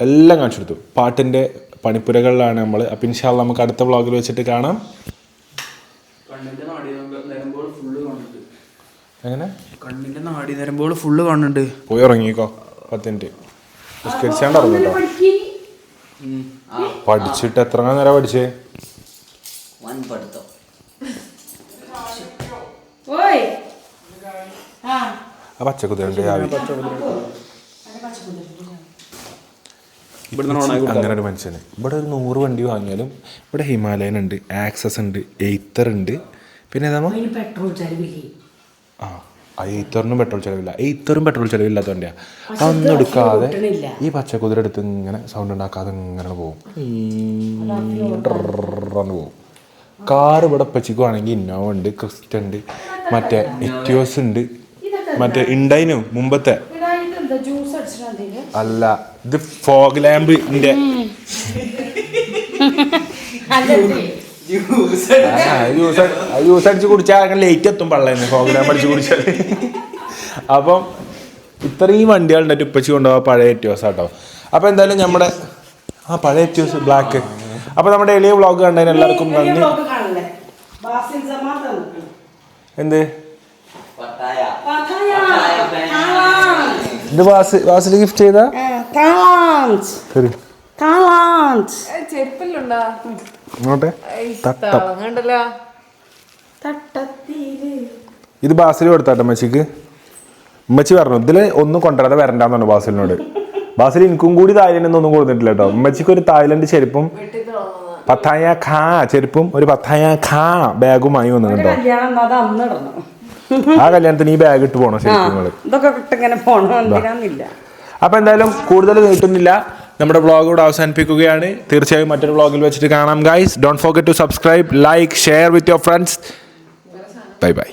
എല്ലാം കാണിച്ചു കൊടുത്തു പാട്ടിൻ്റെ പണിപ്പുരകളിലാണ് നമ്മൾ അപ്പം ഇൻഷാ അല്ലാ നമുക്ക് അടുത്ത വ്ളോഗിൽ വെച്ചിട്ട് കാണാം എങ്ങനെ കണ്ണിന്റെ നാടി നരമ്പോൾ ഫുള്ള് കാണുന്നുണ്ട് പോയി ഇറങ്ങിക്കോ 10 മിനിറ്റ് നിസ്കരിച്ചാണ്ട് ഇറങ്ങിട്ടോ പഠിച്ചിട്ട് എത്ര നേരം പഠിച്ചേ ആ പച്ചക്കുതിരണ്ട് അങ്ങനെ ഒരു മനുഷ്യന് ഇവിടെ ഒരു 100 വണ്ടി വാങ്ങിയാലും ഇവിടെ ഹിമാലയൻ ഉണ്ട് ആക്സസ് ഉണ്ട് എയ്ത്തർ ഉണ്ട് പിന്നെ ഏതാ പെട്രോൾ ചെലവില്ലേ ആ എയ്ത്തറിനും പെട്രോൾ ചിലവില്ല എയ്ത്തറും പെട്രോൾ ചിലവില്ലാത്ത വണ്ടിയാ അതൊന്നും എടുക്കാതെ ഈ പച്ചക്കുതിര എടുത്ത് ഇങ്ങനെ സൗണ്ട് ഉണ്ടാക്കാതെ ഇങ്ങനെ പോകും പോകും കാർ ഇവിടെ പച്ചിക്കുവാണെങ്കിൽ ഇന്നോവ ഉണ്ട് ക്രിസ്റ്റ ഉണ്ട് മറ്റേ എറ്റിയോസ് ഉണ്ട് മറ്റേ ഉണ്ടായിനു മുമ്പത്തെ അല്ല ഇത് ഫോഗ് ലാമ്പിന്റെ ജ്യൂസ് അടിച്ച് കുടിച്ചാൽ അങ്ങനെ ലേറ്റ് എത്തും പള്ളേന്ന് ഫോഗ് ലാമ്പ് അടിച്ച് കുടിച്ചാൽ അപ്പം ഇത്രയും വണ്ടികളുണ്ടായിട്ട് ഉപ്പച്ചി കൊണ്ടുപോകാൻ പഴയ എറ്റിയോസ് ആട്ടോ അപ്പം എന്തായാലും നമ്മുടെ പഴയ എറ്റിയോസ് ബ്ലാക്ക് അപ്പം നമ്മുടെ എളിയ വ്ളോഗ് കണ്ടതിന് എല്ലാവർക്കും നന്ദി എന്ത് ഇത് വാസിൽ ഗിഫ്റ്റ് ചെയ്താ ചെരുപ്പല്ലുണ്ടോ ഇങ്ങോട്ടെ കണ്ടല്ലോ ഇത് ബാസിൽ കൊടുത്താട്ടെ അമ്മച്ചിക്ക് ഉമ്മച്ചി പറഞ്ഞു ഇതില് ഒന്നും കൊണ്ടുവരാതെ വരണ്ടെന്നു ബാസിലിനോട് ബാസിൽ എനിക്കും കൂടി തായ്ലൻഡ് ഒന്നും കൊടുത്തിട്ടില്ല കേട്ടോ ഉമ്മച്ചിക്ക് ഒരു തായ്ലൻഡ് ചെരുപ്പും പത്തായ ഖാ ചെരുപ്പും ഒരു പത്തായ ഖാ ബാഗും വാങ്ങി വന്നു കേട്ടോ ആ കല്യാണത്തിന് ഈ ബാഗ് ഇട്ട് പോണോ ശരിക്കും ഇതൊക്കെ ഇട്ടിങ്ങനെ പോണോ എന്തിനാന്നില്ല അപ്പൊ എന്തായാലും കൂടുതൽ നീട്ടുന്നില്ല നമ്മുടെ വ്ളോഗ് ഇവിടെ അവസാനിപ്പിക്കുകയാണ് തീർച്ചയായും മറ്റൊരു വ്ളോഗിൽ വെച്ചിട്ട് കാണാം guys don't forget to subscribe like share with your friends bye by